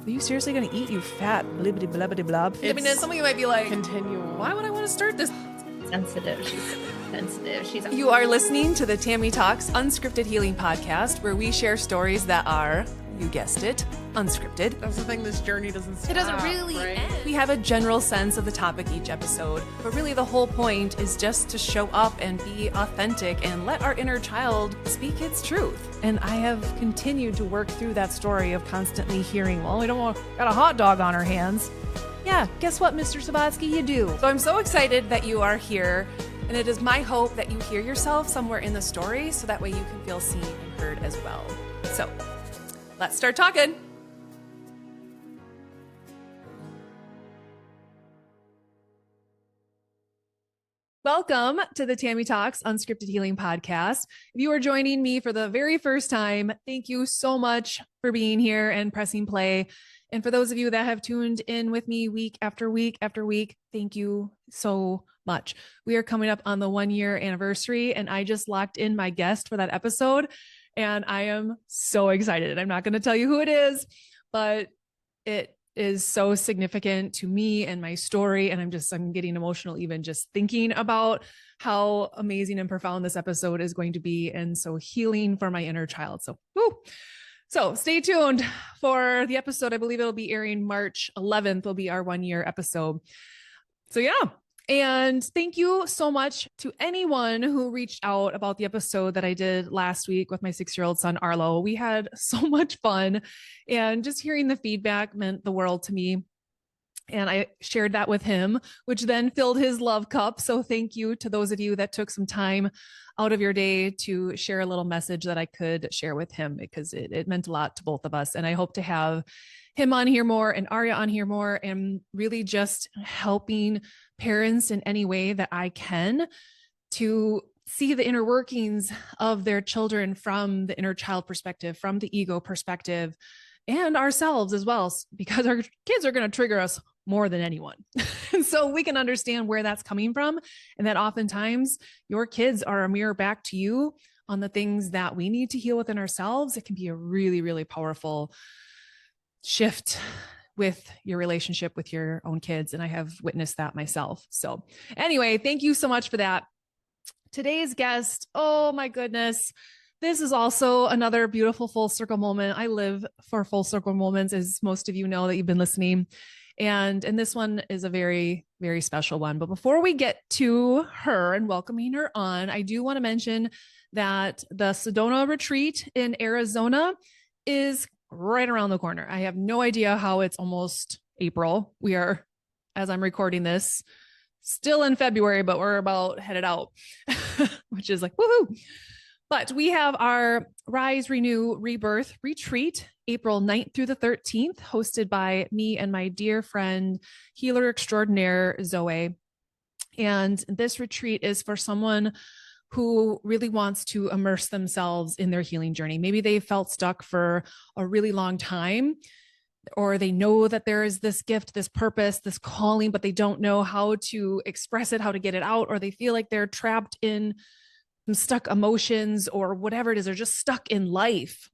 Are you seriously going to eat, you fat blibbity blabbity blob? I mean, some of you might be like, continual. Why would I want to start this? Sensitive. She's sensitive. You are listening to the Tammy Talks Unscripted Healing Podcast, where we share stories that are, you guessed it, unscripted. That's the thing, this journey doesn't stop. It doesn't really right? end. We have a general sense of the topic each episode, but really the whole point is just to show up and be authentic and let our inner child speak its truth. And I have continued to work through that story of constantly hearing, well, we don't want, got a hot dog on our hands. Yeah, guess what, Mr. Sabatsky, you do. So I'm so excited that you are here, and it is my hope that you hear yourself somewhere in the story so that way you can feel seen and heard as well. So let's start talking. Welcome to the Tammy Talks Unscripted Healing Podcast. If you are joining me for the very first time, thank you so much for being here and pressing play. And for those of you that have tuned in with me week after week after week, thank you so much. We are coming up on the 1-year anniversary, and I just locked in my guest for that episode, and I am so excited. I'm not going to tell you who it is, but it is so significant to me and my story. And I'm getting emotional even just thinking about how amazing and profound this episode is going to be. And so healing for my inner child. So, woo. So stay tuned for the episode. I believe it'll be airing March 11th will be our 1-year episode. So yeah. And thank you so much to anyone who reached out about the episode that I did last week with my 6-year-old son, Arlo. We had so much fun, and just hearing the feedback meant the world to me. And I shared that with him, which then filled his love cup. So thank you to those of you that took some time out of your day to share a little message that I could share with him, because it meant a lot to both of us. And I hope to have him on here more and Arya on here more, and really just helping parents in any way that I can to see the inner workings of their children from the inner child perspective, from the ego perspective, and ourselves as well, because our kids are going to trigger us more than anyone. And so we can understand where that's coming from, and that oftentimes your kids are a mirror back to you on the things that we need to heal within ourselves. It can be a really, really powerful shift with your relationship with your own kids. And I have witnessed that myself. So anyway, thank you so much for that. Today's guest, oh my goodness. This is also another beautiful full circle moment. I live for full circle moments, as most of you know that you've been listening. And this one is a very, very special one. But before we get to her and welcoming her on, I do want to mention that the Sedona retreat in Arizona is right around the corner. I have no idea how it's almost April. We are, as I'm recording this, still in February, but we're about headed out, which is like, woohoo. But we have our Rise, Renew, Rebirth retreat, April 9th through the 13th, hosted by me and my dear friend, healer extraordinaire, Zoe. And this retreat is for someone who really wants to immerse themselves in their healing journey. Maybe they felt stuck for a really long time, or they know that there is this gift, this purpose, this calling, but they don't know how to express it, how to get it out, or they feel like they're trapped in some stuck emotions or whatever it is. They're just stuck in life,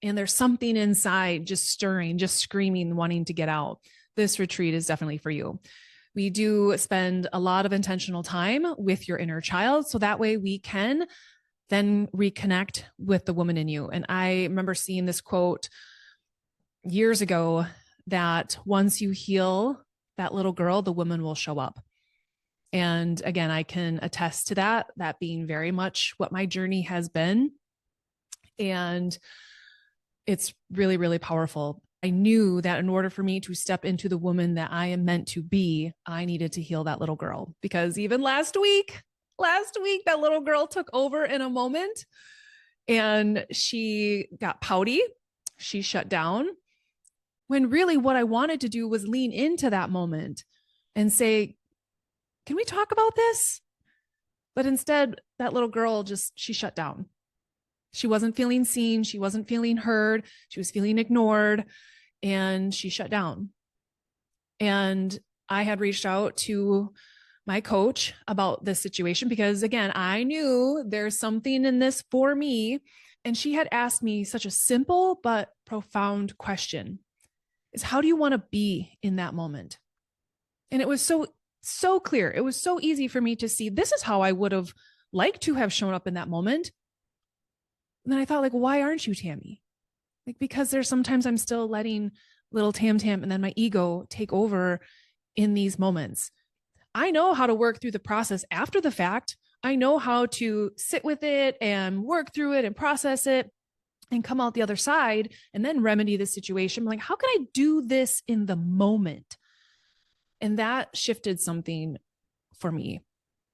and there's something inside just stirring, just screaming, wanting to get out. This retreat is definitely for you. We do spend a lot of intentional time with your inner child, so that way we can then reconnect with the woman in you. And I remember seeing this quote years ago that once you heal that little girl, the woman will show up. And again, I can attest to that being very much what my journey has been. And it's really, really powerful. I knew that in order for me to step into the woman that I am meant to be, I needed to heal that little girl, because even last week, that little girl took over in a moment, and she got pouty. She shut down, when really what I wanted to do was lean into that moment and say, can we talk about this? But instead, that little girl she shut down. She wasn't feeling seen. She wasn't feeling heard. She was feeling ignored, and she shut down. And I had reached out to my coach about this situation, because again, I knew there's something in this for me. And she had asked me such a simple but profound question. is how do you want to be in that moment? And it was so clear. It was so easy for me to see this is how I would have liked to have shown up in that moment. And then I thought, like, why aren't you, Tammy? Like, because there's sometimes I'm still letting little Tam and then my ego take over in these moments. I know how to work through the process after the fact. I know how to sit with it and work through it and process it and come out the other side and then remedy the situation. I'm like, how can I do this in the moment? And that shifted something for me.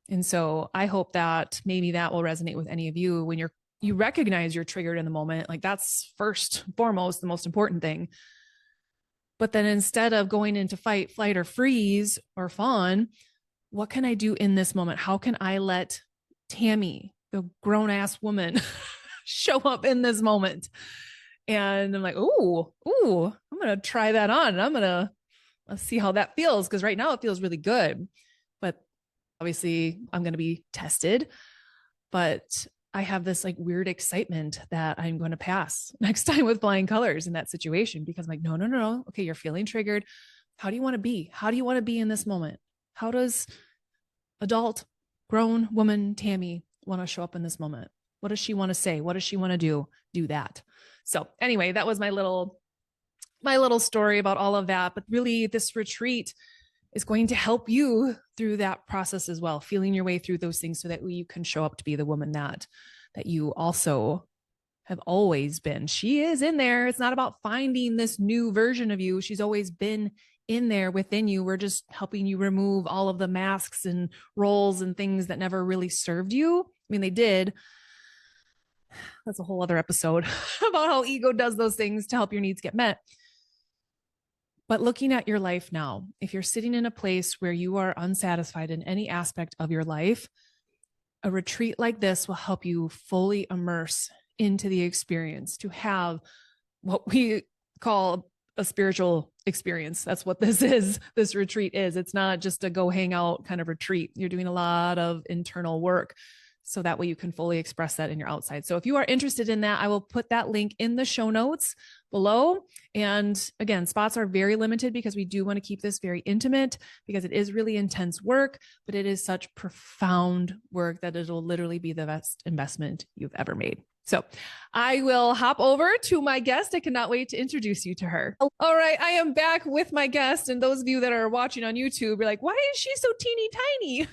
And so I hope that maybe that will resonate with any of you when you recognize you're triggered in the moment. Like that's first, foremost, the most important thing. But then instead of going into fight, flight, or freeze or fawn, what can I do in this moment? How can I let Tammy, the grown ass woman, show up in this moment? And I'm like, ooh, I'm going to try that on. And I'm going to see how that feels. Because right now it feels really good. But obviously I'm going to be tested. But I have this like weird excitement that I'm going to pass next time with flying colors in that situation, because I'm like, no. Okay, you're feeling triggered. How do you want to be? How do you want to be in this moment? How does adult, grown woman Tammy want to show up in this moment? What does she want to say? What does she want to do? Do that. So anyway, that was my little story about all of that. But really, this retreat is going to help you through that process as well, feeling your way through those things so that you can show up to be the woman that you also have always been. She is in there. It's not about finding this new version of you. She's always been in there within you. We're just helping you remove all of the masks and roles and things that never really served you. I mean, they did. That's a whole other episode about how ego does those things to help your needs get met. But looking at your life now, if you're sitting in a place where you are unsatisfied in any aspect of your life, a retreat like this will help you fully immerse into the experience, to have what we call a spiritual experience. That's what this is. This retreat is. It's not just a go hang out kind of retreat. You're doing a lot of internal work, so that way you can fully express that in your outside. So if you are interested in that, I will put that link in the show notes below. And again, spots are very limited because we do want to keep this very intimate, because it is really intense work, but it is such profound work that it'll literally be the best investment you've ever made. So I will hop over to my guest. I cannot wait to introduce you to her. All right. I am back with my guest. And those of you that are watching on YouTube, you're like, why is she so teeny tiny?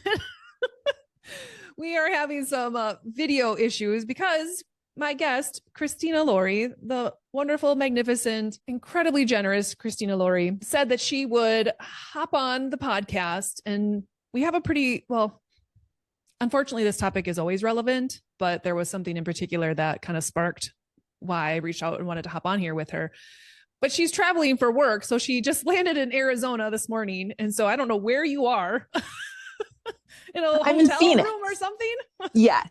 We are having some video issues because my guest, Christina Lorey, the wonderful, magnificent, incredibly generous Christina Lorey, said that she would hop on the podcast. And we have a pretty, well, unfortunately, this topic is always relevant, but there was something in particular that kind of sparked why I reached out and wanted to hop on here with her. But she's traveling for work. So she just landed in Arizona this morning. And so I don't know where you are. In a hotel room or something? Yes.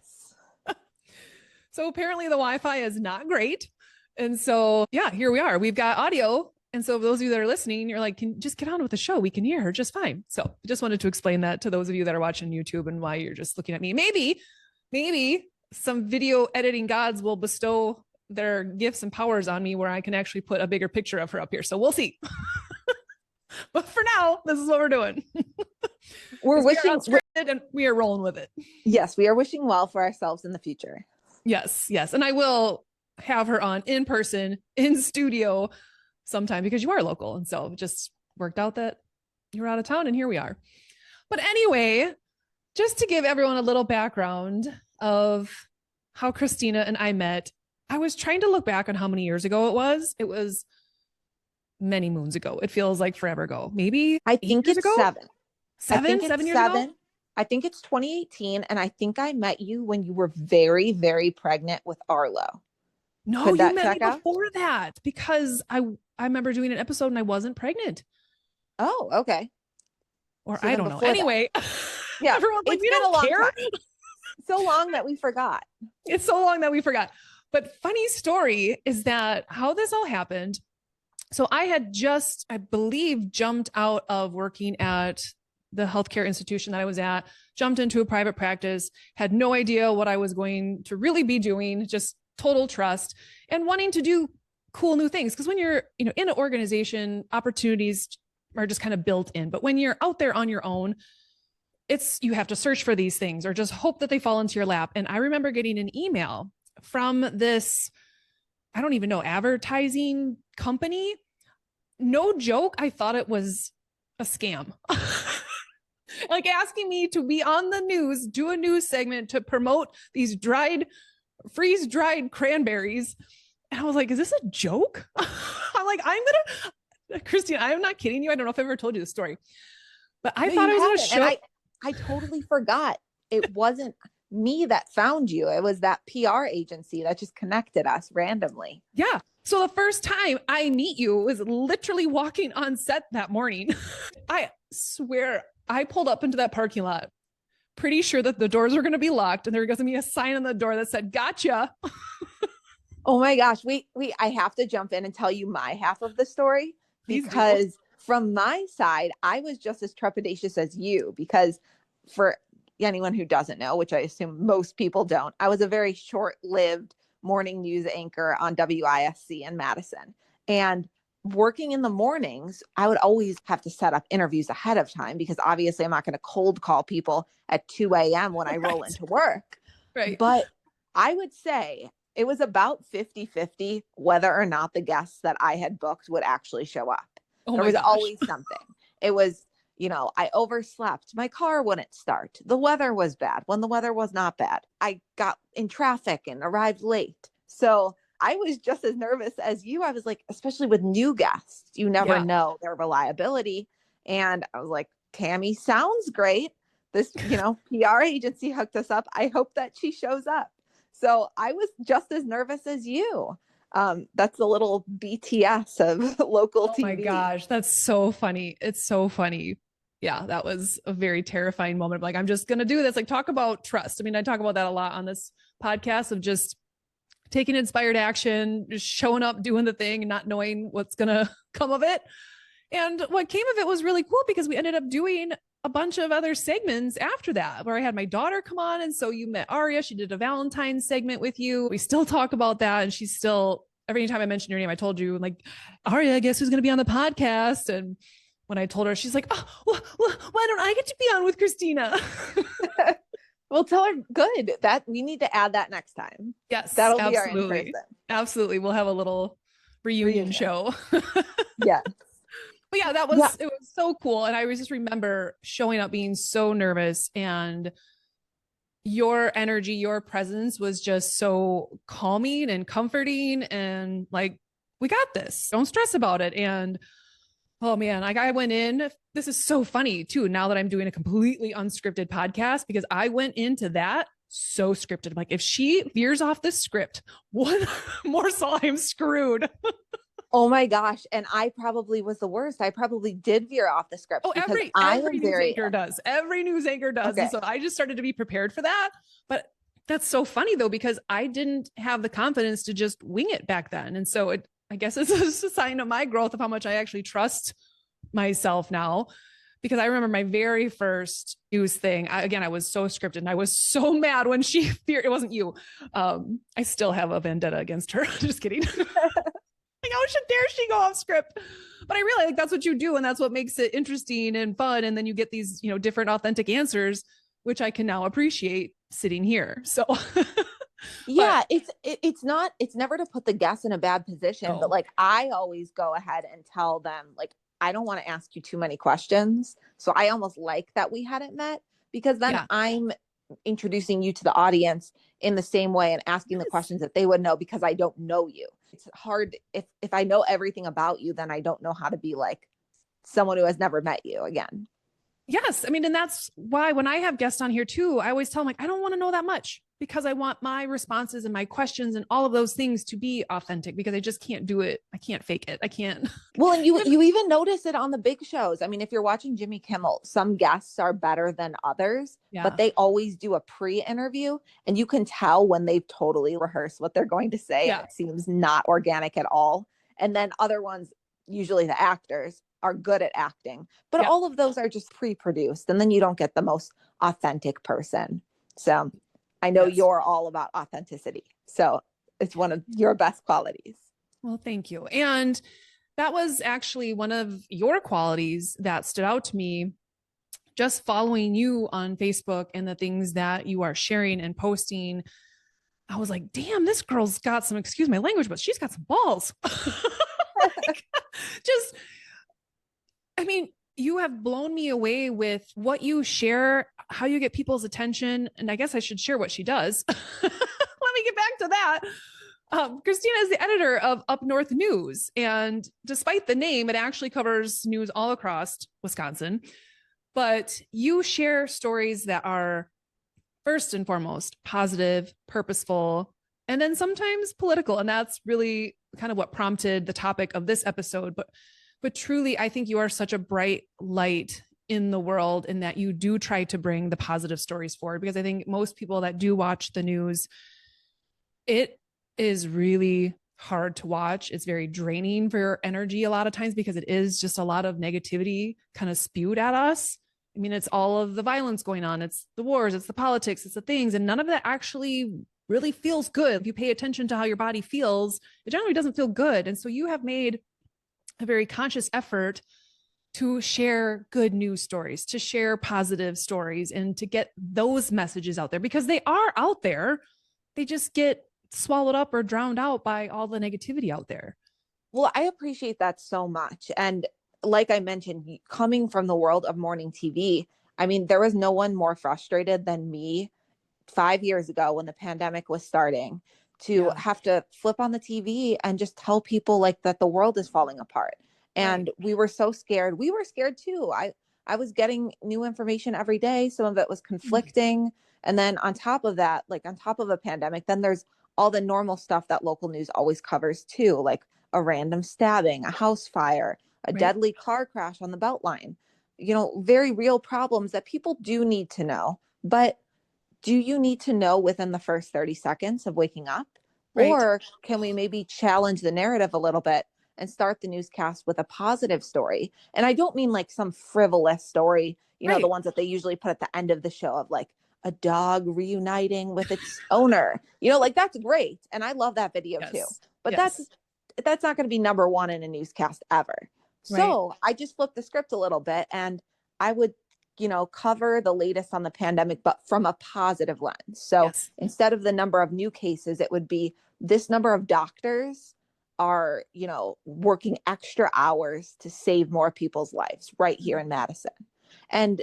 So apparently the Wi-Fi is not great. And so, yeah, here we are. We've got audio. And so those of you that are listening, you're like, can just get on with the show. We can hear her just fine. So I just wanted to explain that to those of you that are watching YouTube and why you're just looking at me. Maybe some video editing gods will bestow their gifts and powers on me where I can actually put a bigger picture of her up here. So we'll see. But for now, this is what we're doing. We're wishing and we are rolling with it. Yes, we are wishing well for ourselves in the future. Yes. And I will have her on in person, in studio sometime, because you are local. And so it just worked out that you were out of town and here we are. But anyway, just to give everyone a little background of how Christina and I met, I was trying to look back on how many years ago it was. It was many moons ago. It feels like forever ago. Maybe I think it's ago? 7. 7 years ago? I think it's 2018. And I think I met you when you were very, very pregnant with Arlo. No, you met me before that, because I remember doing an episode and I wasn't pregnant. Oh, okay. Or so I don't know. Anyway, yeah, everyone's like, we don't don't care. So long that we forgot. It's so long that we forgot. But funny story is that how this all happened. So I had just, I believe, jumped out of working at the healthcare institution that I was at, jumped into a private practice, had no idea what I was going to really be doing, just total trust, and wanting to do cool new things. Because when you're, in an organization, opportunities are just kind of built in. But when you're out there on your own, you have to search for these things or just hope that they fall into your lap. And I remember getting an email from this, I don't even know, advertising company. No joke. I thought it was a scam. Like asking me to be on the news, do a news segment to promote these freeze-dried cranberries. And I was like, is this a joke? I'm like, Christina, I'm not kidding you. I don't know if I've ever told you this story, but I thought I was going to show. And I totally forgot. It wasn't me that found you. It was that PR agency that just connected us randomly. Yeah. So the first time I meet you was literally walking on set that morning. I swear I pulled up into that parking lot, pretty sure that the doors were going to be locked and there was going to be a sign on the door that said, "Gotcha." Oh my gosh. I have to jump in and tell you my half of the story, because from my side, I was just as trepidatious as you, because for anyone who doesn't know, which I assume most people don't, I was a very short-lived morning news anchor on WISC in Madison. And working in the mornings, I would always have to set up interviews ahead of time, because obviously I'm not going to cold call people at 2 a.m. when I roll into work. Right. But I would say it was about 50-50 whether or not the guests that I had booked would actually show up. There was always something. It was, I overslept. My car wouldn't start. The weather was bad when the weather was not bad. I got in traffic and arrived late. So I was just as nervous as you. I was like, especially with new guests, you never know their reliability. And I was like, Tammy sounds great. This, PR agency hooked us up. I hope that she shows up. So I was just as nervous as you. That's a little BTS of local TV. Oh my gosh, that's so funny. It's so funny. Yeah, that was a very terrifying moment. Like, I'm just going to do this. Like, talk about trust. I mean, I talk about that a lot on this podcast of just taking inspired action, just showing up, doing the thing and not knowing what's going to come of it. And what came of it was really cool, because we ended up doing a bunch of other segments after that, where I had my daughter come on. And so you met Aria. She did a Valentine's segment with you. We still talk about that. And she's still, every time I mention your name, I told you, like, Aria, guess who's going to be on the podcast? And when I told her, she's like, oh, well, why don't I get to be on with Christina? Well, tell her good that we need to add that next time. Yes, that'll absolutely. be our in-person. Absolutely. We'll have a little reunion show. Yes. But yeah, it was so cool. And I just remember showing up being so nervous, and your energy, your presence was just so calming and comforting, and like, we got this, don't stress about it. And oh man, like, I went in, this is so funny too, now that I'm doing a completely unscripted podcast, because I went into that so scripted. I'm like, if she veers off this script one morsel, I'm screwed. Oh my gosh. And I probably was the worst. I probably did veer off the script. Oh, every news anchor does. Every news anchor does. Okay. And so I just started to be prepared for that. But that's so funny though, because I didn't have the confidence to just wing it back then. And so I guess it's a sign of my growth of how much I actually trust myself now. Because I remember my very first news thing. I was so scripted, and I was so mad when she feared it wasn't you. I still have a vendetta against her. Just kidding. Like, how dare she go off script? But I realize, like, that's what you do, and that's what makes it interesting and fun. And then you get these, different authentic answers, which I can now appreciate sitting here. So yeah, it's never to put the guests in a bad position, but like, I always go ahead and tell them, like, I don't want to ask you too many questions. So I almost like that we hadn't met, because then I'm introducing you to the audience in the same way and asking the questions that they would know, because I don't know you. It's hard. If I know everything about you, then I don't know how to be like someone who has never met you again. Yes. I mean, and that's why when I have guests on here too, I always tell them, like, I don't want to know that much, because I want my responses and my questions and all of those things to be authentic, because I just can't do it. I can't fake it. I can't. Well, and you even notice it on the big shows. I mean, if you're watching Jimmy Kimmel, some guests are better than others, but they always do a pre-interview, and you can tell when they've totally rehearsed what they're going to say. Yeah. It seems not organic at all. And then other ones, usually the actors, are good at acting, but all of those are just pre-produced, and then you don't get the most authentic person. So I know you're all about authenticity. So it's one of your best qualities. Well, thank you. And that was actually one of your qualities that stood out to me, just following you on Facebook and the things that you are sharing and posting. I was like, damn, this girl's got some, excuse my language, but she's got some balls. Like, just, I mean, you have blown me away with what you share, how you get people's attention. And I guess I should share what she does. Let me get back to that. Christina is the editor of UpNorthNews. And despite the name, it actually covers news all across Wisconsin. But you share stories that are first and foremost positive, purposeful, and then sometimes political. And that's really kind of what prompted the topic of this episode. But truly, I think you are such a bright light in the world in that you do try to bring the positive stories forward, because I think most people that do watch the news, it is really hard to watch. It's very draining for your energy a lot of times, because it is just a lot of negativity kind of spewed at us. I mean, it's all of the violence going on. It's the wars, it's the politics, it's the things, and none of that actually really feels good. If you pay attention to how your body feels, it generally doesn't feel good. And so you have made a very conscious effort to share good news stories, to share positive stories, and to get those messages out there, because they are out there. They just get swallowed up or drowned out by all the negativity out there. Well, I appreciate that so much. And like I mentioned, coming from the world of morning TV, I mean, there was no one more frustrated than me 5 years ago when the pandemic was starting to have to flip on the TV and just tell people like that the world is falling apart. And we were so scared. We were scared too. I was getting new information every day. Some of it was conflicting. And then on top of that, like on top of a pandemic, then there's all the normal stuff that local news always covers too, like a random stabbing, a house fire, a deadly car crash on the Beltline, you know, very real problems that people do need to know. But do you need to know within the first 30 seconds of waking up? Or can we maybe challenge the narrative a little bit and start the newscast with a positive story? And I don't mean like some frivolous story, you know, the ones that they usually put at the end of the show of like a dog reuniting with its owner, you know, like that's great. And I love that video too. But that's not going to be number one in a newscast ever. So I just flipped the script a little bit, and I would, you know, cover the latest on the pandemic, but from a positive lens. So instead of the number of new cases, it would be this number of doctors are, you know, working extra hours to save more people's lives right here in Madison. And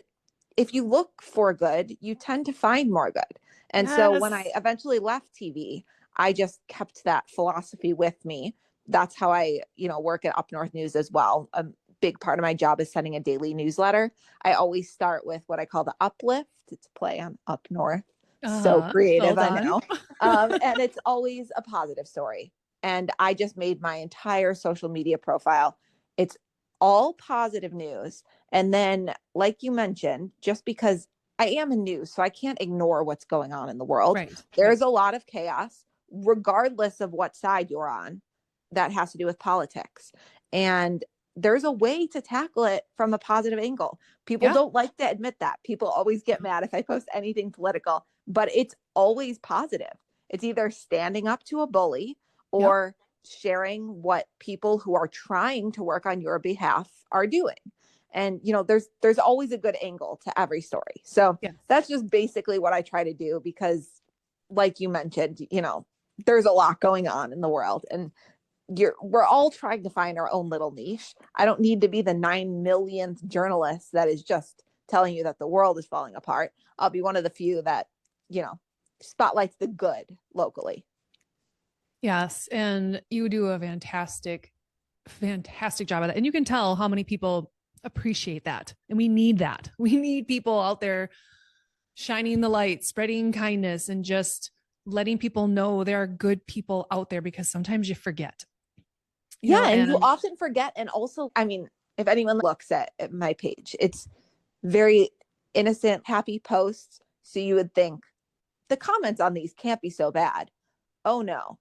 if you look for good, you tend to find more good. And so when I eventually left TV, I just kept that philosophy with me. That's how I, you know, work at Up North News as well. A big part of my job is sending a daily newsletter. I always start with what I call the uplift. It's a play on Up North. So creative, I know. And it's always a positive story. And I just made my entire social media profile. It's all positive news. And then, like you mentioned, just because I am in news, so I can't ignore what's going on in the world. There's a lot of chaos, regardless of what side you're on, that has to do with politics. And there's a way to tackle it from a positive angle. People don't like to admit that. People always get mad if I post anything political, but it's always positive. It's either standing up to a bully or sharing what people who are trying to work on your behalf are doing. And, you know, there's always a good angle to every story. So that's just basically what I try to do, because like you mentioned, you know, there's a lot going on in the world, and we're all trying to find our own little niche. I don't need to be the 9 millionth journalist that is just telling you that the world is falling apart. I'll be one of the few that, you know, spotlights the good locally. Yes. And you do a fantastic job of that. And you can tell how many people appreciate that. And we need that. We need people out there shining the light, spreading kindness, and just letting people know there are good people out there, because sometimes you forget. You often forget. And also, I mean, if anyone looks at my page, it's very innocent, happy posts. So you would think the comments on these can't be so bad. Oh no.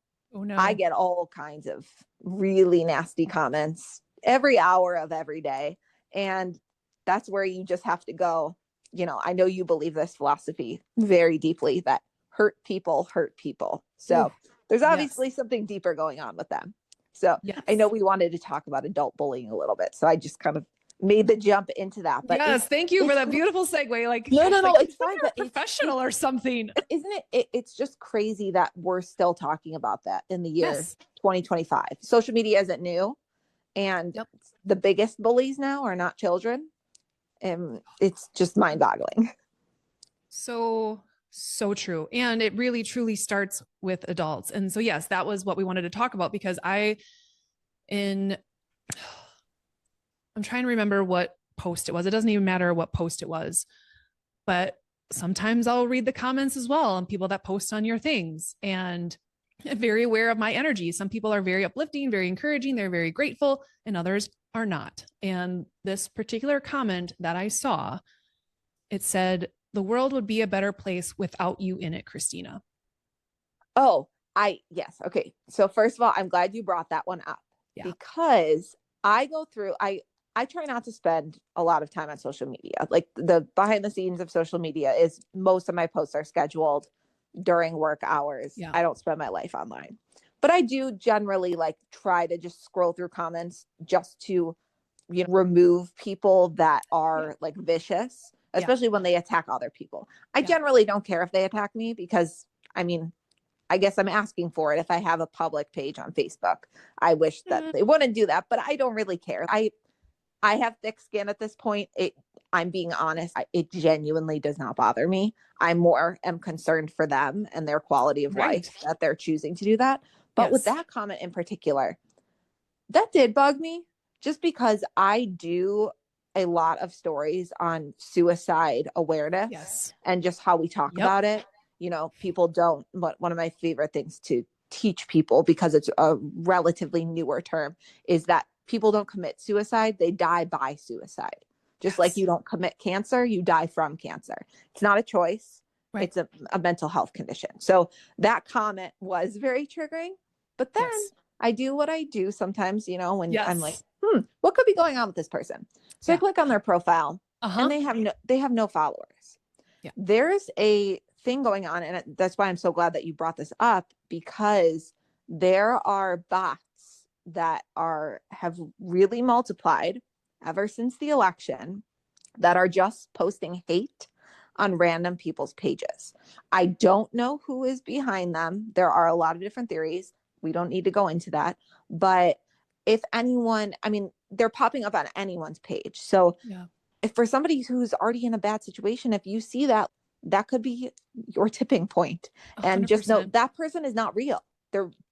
I get all kinds of really nasty comments every hour of every day. And that's where you just have to go, you know, I know you believe this philosophy very deeply, that hurt people hurt people. So there's obviously something deeper going on with them. So yes. I know we wanted to talk about adult bullying a little bit. So I just kind of made the jump into that. But yes, thank you for that beautiful segue. Like, no, like, it's fine. But professional or something. Isn't it? It's just crazy that we're still talking about that in the year 2025. Social media isn't new. And the biggest bullies now are not children. And it's just mind boggling. So true. And it really truly starts with adults. And so, yes, that was what we wanted to talk about, because I'm trying to remember what post it was. It doesn't even matter what post it was, but sometimes I'll read the comments as well on people that post on your things, and I'm very aware of my energy. Some people are very uplifting, very encouraging. They're very grateful, and others are not. And this particular comment that I saw, it said, "The world would be a better place without you in it, Christina." Oh, yes. Okay. So first of all, I'm glad you brought that one up, because I go through, I try not to spend a lot of time on social media. Like, the behind the scenes of social media is most of my posts are scheduled during work hours. Yeah. I don't spend my life online, but I do generally like try to just scroll through comments just to, remove people that are like vicious, especially when they attack other people. I generally don't care if they attack me, because I guess I'm asking for it. If I have a public page on Facebook, I wish that they wouldn't do that, but I don't really care. I have thick skin at this point. I'm being honest. It genuinely does not bother me. I more am concerned for them and their quality of life that they're choosing to do that. But with that comment in particular, that did bug me, just because I do a lot of stories on suicide awareness and just how we talk about it. People don't, but one of my favorite things to teach people, because it's a relatively newer term, is that people don't commit suicide. They die by suicide. Just like you don't commit cancer, you die from cancer. It's not a choice. It's a mental health condition. So that comment was very triggering. But then I do what I do sometimes, when I'm like, what could be going on with this person? So I click on their profile and they have no followers. There's a thing going on. And that's why I'm so glad that you brought this up, because there are bots that have really multiplied ever since the election, that are just posting hate on random people's pages. I don't know who is behind them. There are a lot of different theories. We don't need to go into that. But if anyone, they're popping up on anyone's page. So if for somebody who's already in a bad situation, if you see that, that could be your tipping point. 100%. And just know that person is not real.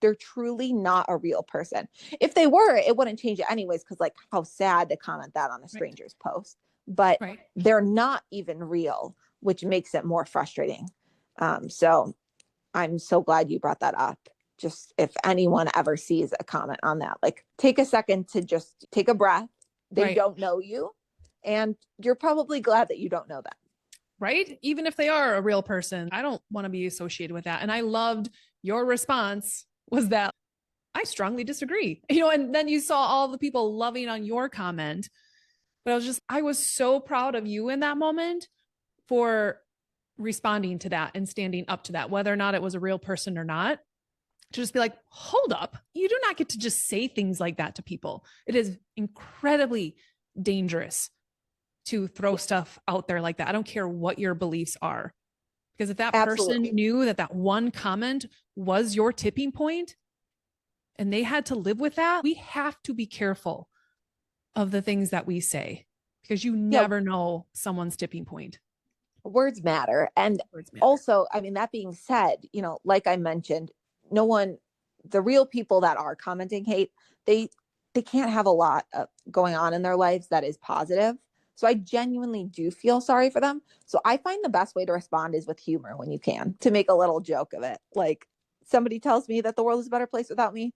They're truly not a real person. If they were, it wouldn't change it anyways, because like, how sad to comment that on a stranger's post. But they're not even real, which makes it more frustrating. So I'm so glad you brought that up. Just if anyone ever sees a comment on that, like, take a second to just take a breath. They don't know you, and you're probably glad that you don't know them. Right? Even if they are a real person, I don't want to be associated with that. And I loved your response was that I strongly disagree, and then you saw all the people loving on your comment, but I was so proud of you in that moment for responding to that and standing up to that, whether or not it was a real person or not, to just be like, hold up. You do not get to just say things like that to people. It is incredibly dangerous to throw stuff out there like that. I don't care what your beliefs are, because if that person knew that one comment was your tipping point and they had to live with that, we have to be careful of the things that we say, because you never know someone's tipping point. Words matter. And also, that being said, like I mentioned, the real people that are commenting hate, they can't have a lot going on in their lives that is positive. So I genuinely do feel sorry for them. So I find the best way to respond is with humor when you can, to make a little joke of it. Like, somebody tells me that the world is a better place without me,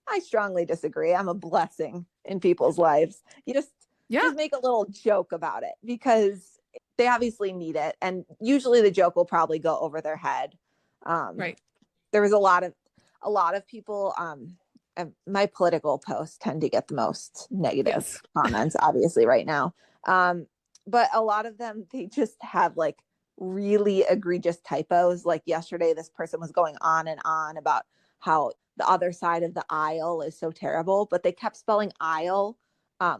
I strongly disagree. I'm a blessing in people's lives. You just make a little joke about it, because they obviously need it. And usually the joke will probably go over their head. There was a lot of people, my political posts tend to get the most negative comments, obviously, right now. But a lot of them, they just have like really egregious typos. Like yesterday, this person was going on and on about how the other side of the aisle is so terrible, but they kept spelling aisle,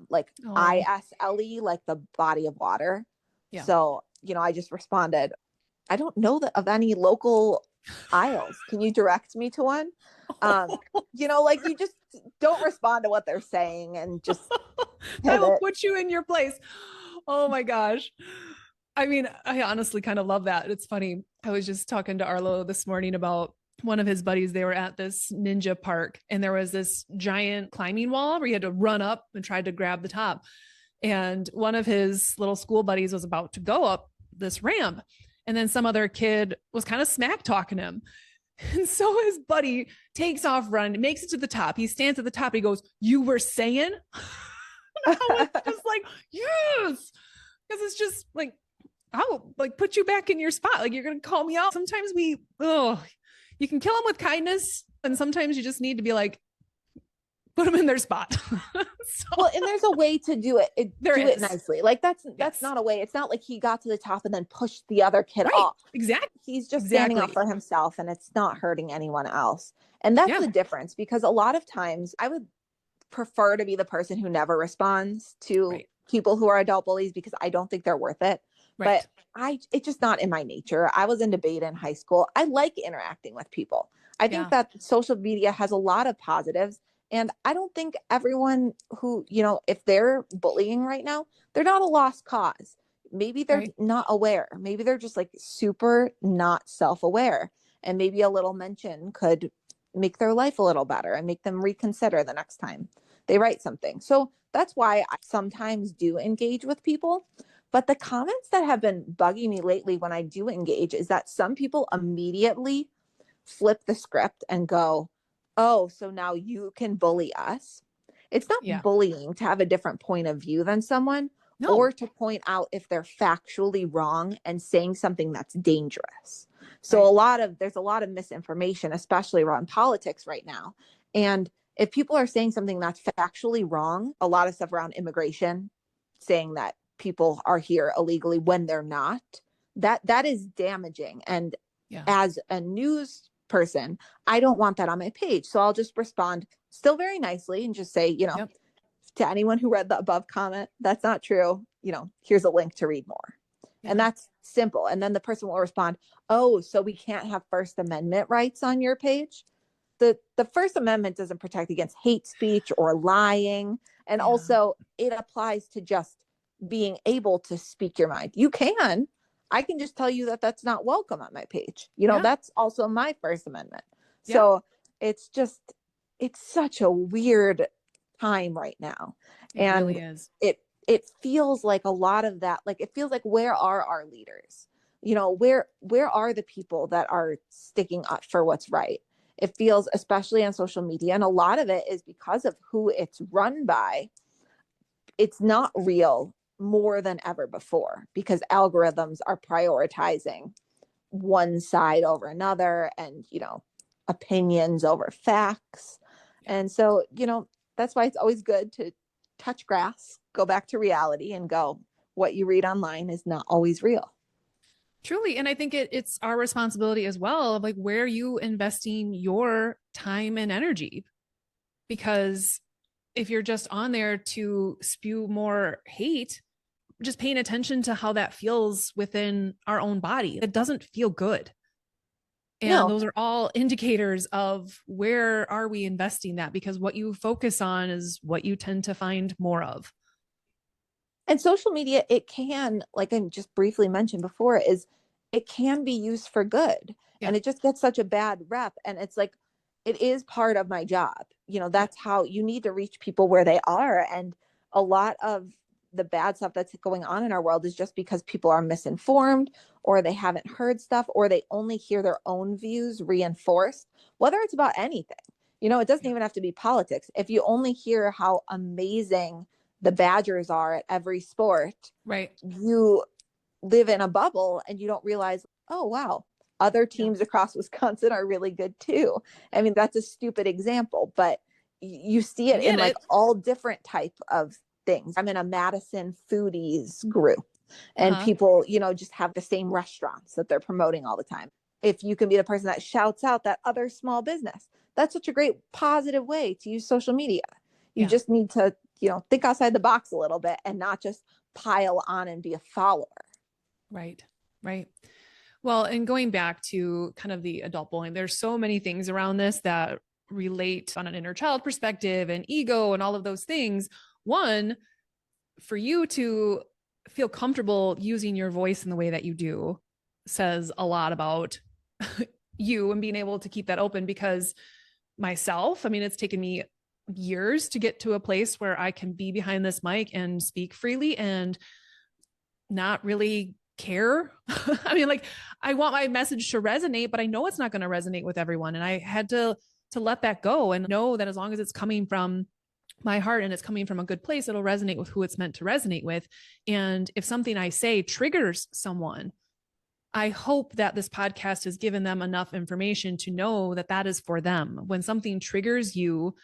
like ISLE, like the body of water. Yeah. So, I just responded, I don't know of any local aisles. Can you direct me to one? Like you just don't respond to what they're saying and just that will put you in your place. Oh my gosh. I mean, I honestly kind of love that. It's funny. I was just talking to Arlo this morning about one of his buddies. They were at this ninja park and there was this giant climbing wall where you had to run up and try to grab the top. And one of his little school buddies was about to go up this ramp. And then some other kid was kind of smack talking him. And so his buddy takes off running, makes it to the top. He stands at the top. He goes, "You were saying?" I was just like, yes. Because it's just like, I'll like put you back in your spot. Like, you're going to call me out. Sometimes you can kill them with kindness. And sometimes you just need to be like, put them in their spot. Well, and there's a way to do it. Do it nicely. Like that's not a way. It's not like he got to the top and then pushed the other kid off. Exactly. He's just standing up for himself and it's not hurting anyone else. And that's the difference, because a lot of times I would prefer to be the person who never responds to people who are adult bullies, because I don't think they're worth it. But it's just not in my nature. I was in debate in high school. I like interacting with people. I think that social media has a lot of positives. And I don't think everyone who, if they're bullying right now, they're not a lost cause. Maybe they're not aware. Maybe they're just like super not self-aware. And maybe a little mention could make their life a little better and make them reconsider the next time they write something. So that's why I sometimes do engage with people. But the comments that have been bugging me lately when I do engage is that some people immediately flip the script and go, "Oh, so now you can bully us." It's not bullying to have a different point of view than someone, or to point out if they're factually wrong and saying something that's dangerous. So there's a lot of misinformation, especially around politics right now. And if people are saying something that's factually wrong, a lot of stuff around immigration, saying that people are here illegally when they're not, that is damaging. And as a news person, I don't want that on my page. So I'll just respond still very nicely and just say, to anyone who read the above comment, that's not true. Here's a link to read more. And that's simple. And then the person will respond, "Oh, so we can't have First Amendment rights on your page?" The First Amendment doesn't protect against hate speech or lying. And also it applies to just being able to speak your mind. I can just tell you that that's not welcome on my page. That's also my First Amendment. So it's such a weird time right now. It really is. It feels like a lot of that, like it feels like, where are our leaders? Where are the people that are sticking up for what's right? It feels, especially on social media, and a lot of it is because of who it's run by, it's not real more than ever before, because algorithms are prioritizing one side over another, and opinions over facts. And so that's why it's always good to touch grass, go back to reality, and go, what you read online is not always real. Truly. And I think it's our responsibility as well of like, where are you investing your time and energy? Because if you're just on there to spew more hate, just paying attention to how that feels within our own body, it doesn't feel good. And those are all indicators of where are we investing that, because what you focus on is what you tend to find more of. And social media, it can, like I just briefly mentioned before, it can be used for good. And it just gets such a bad rep. And it's like, it is part of my job. That's how you need to reach people where they are. And a lot of the bad stuff that's going on in our world is just because people are misinformed, or they haven't heard stuff, or they only hear their own views reinforced, whether it's about anything. It doesn't even have to be politics. If you only hear how amazing the Badgers are at every sport, you live in a bubble and you don't realize, oh, wow, other teams across Wisconsin are really good too. I mean, that's a stupid example, but you see it in like all different type of things. I'm in a Madison foodies group, and people, just have the same restaurants that they're promoting all the time. If you can be the person that shouts out that other small business, that's such a great positive way to use social media. You just need to, think outside the box a little bit and not just pile on and be a follower. Right. Well, and going back to kind of the adult bullying, there's so many things around this that relate on an inner child perspective and ego and all of those things. One, for you to feel comfortable using your voice in the way that you do says a lot about you and being able to keep that open, because myself, I mean, it's taken me years to get to a place where I can be behind this mic and speak freely and not really care. I mean, like, I want my message to resonate, but I know it's not going to resonate with everyone. And I had to let that go and know that as long as it's coming from my heart and it's coming from a good place, it'll resonate with who it's meant to resonate with. And if something I say triggers someone, I hope that this podcast has given them enough information to know that that is for them. When something triggers you,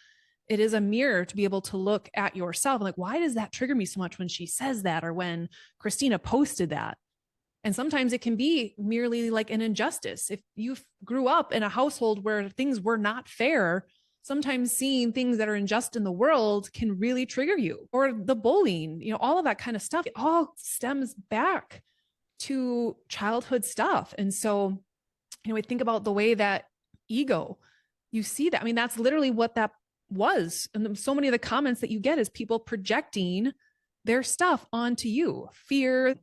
it is a mirror to be able to look at yourself. Like, why does that trigger me so much when she says that, or when Christina posted that? And sometimes it can be merely like an injustice. If you grew up in a household where things were not fair, sometimes seeing things that are unjust in the world can really trigger you. Or the bullying, all of that kind of stuff, it all stems back to childhood stuff. And so, we think about the way that ego, you see that. I mean, that's literally what that was. And so many of the comments that you get is people projecting their stuff onto you, fear,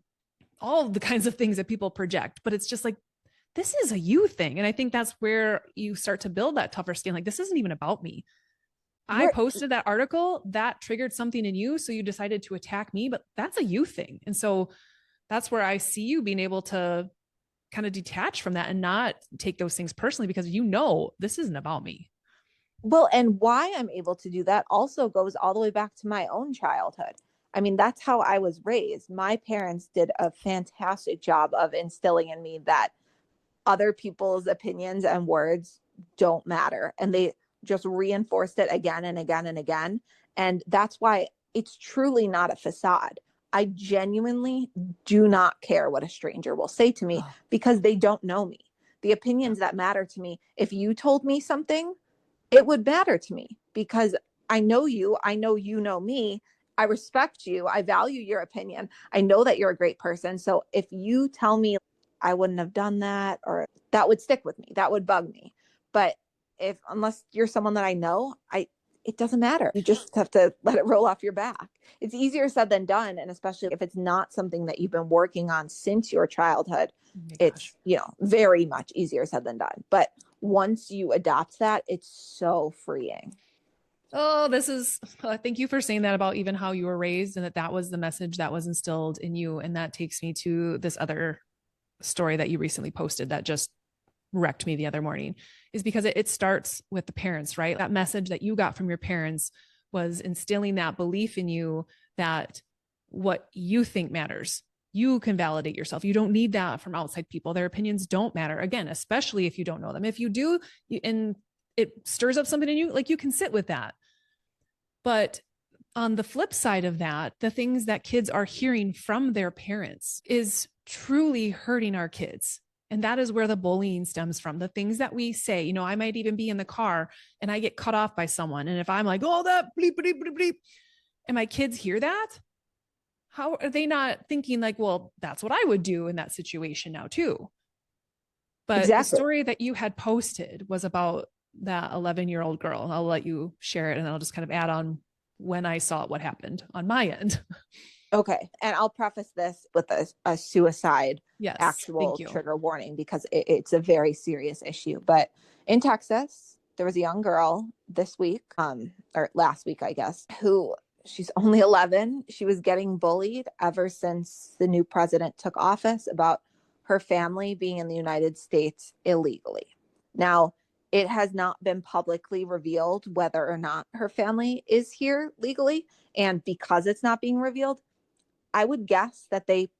all the kinds of things that people project. But it's just like, this is a you thing. And I think that's where you start to build that tougher skin. Like, this isn't even about me. I posted that article that triggered something in you, so you decided to attack me, but that's a you thing. And so that's where I see you being able to kind of detach from that and not take those things personally, because this isn't about me. Well, and why I'm able to do that also goes all the way back to my own childhood. I mean, that's how I was raised. My parents did a fantastic job of instilling in me that other people's opinions and words don't matter. And they just reinforced it again and again and again. And that's why it's truly not a facade. I genuinely do not care what a stranger will say to me because they don't know me. The opinions that matter to me, if you told me something, it would matter to me because I know you. I know you know me. I respect you. I value your opinion. I know that you're a great person. So if you tell me I wouldn't have done that, or that would stick with me, that would bug me. But unless you're someone that I know, it doesn't matter. You just have to let it roll off your back. It's easier said than done. And especially if it's not something that you've been working on since your childhood, it's, very much easier said than done. But once you adopt that, it's so freeing. Oh, thank you for saying that about even how you were raised, and that was the message that was instilled in you. And that takes me to this other story that you recently posted that just wrecked me the other morning, is because it starts with the parents, right? That message that you got from your parents was instilling that belief in you that what you think matters. You can validate yourself. You don't need that from outside people. Their opinions don't matter. Again, especially if you don't know them. If you do, and it stirs up something in you, like, you can sit with that. But on the flip side of that, the things that kids are hearing from their parents is truly hurting our kids. And that is where the bullying stems from. The things that we say, I might even be in the car and I get cut off by someone. And if I'm like, oh, that bleep, bleep, bleep, bleep, and my kids hear that, how are they not thinking like, well, that's what I would do in that situation now too? But exactly. The story that you had posted was about that 11-year-old girl. I'll let you share it, and I'll just kind of add on when I saw what happened on my end. Okay. And I'll preface this with a suicide actual trigger warning, because it's a very serious issue. But in Texas, there was a young girl this week, or last week, I guess, who, she's only 11. She was getting bullied ever since the new president took office about her family being in the United States illegally. Now, it has not been publicly revealed whether or not her family is here legally. And because it's not being revealed, I would guess that they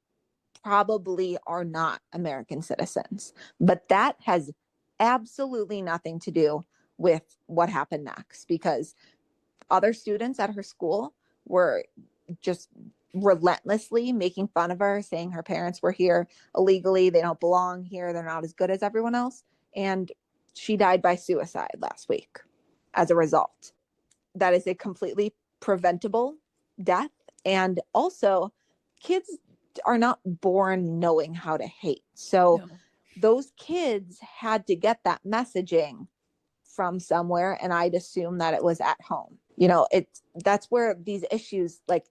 probably are not American citizens. But that has absolutely nothing to do with what happened next, because other students at her school were just relentlessly making fun of her, saying her parents were here illegally. They don't belong here. They're not as good as everyone else. And She died by suicide last week as a result. That is a completely preventable death. And also, kids are not born knowing how to hate. So those kids had to get that messaging from somewhere, and I'd assume that it was at home. That's where these issues, like,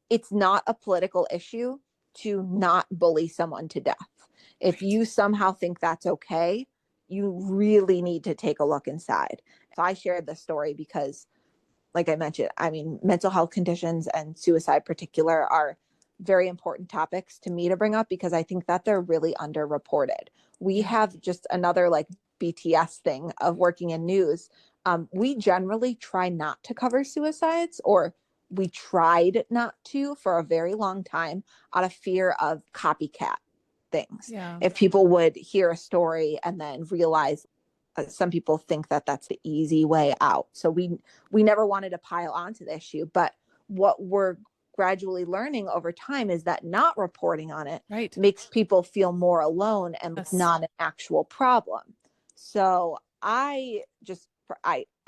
it's not a political issue to not bully someone to death. If you somehow think that's okay, you really need to take a look inside. So I shared this story because, like I mentioned, mental health conditions and suicide in particular are very important topics to me to bring up because I think that they're really underreported. We have just another like BTS thing of working in news. We generally try not to cover suicides, or we tried not to for a very long time out of fear of copycat things. Yeah. If people would hear a story and then realize some people think that that's the easy way out. So we never wanted to pile onto the issue. But what we're gradually learning over time is that not reporting on it makes people feel more alone, and it's not an actual problem. So I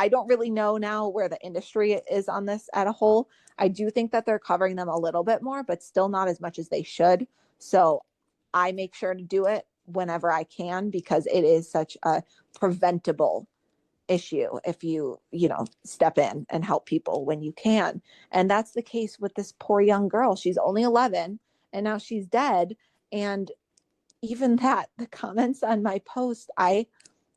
don't really know now where the industry is on this at a whole. I do think that they're covering them a little bit more, but still not as much as they should. So I make sure to do it whenever I can, because it is such a preventable issue if you step in and help people when you can. And that's the case with this poor young girl. She's only 11 and now she's dead. And even that, the comments on my post, I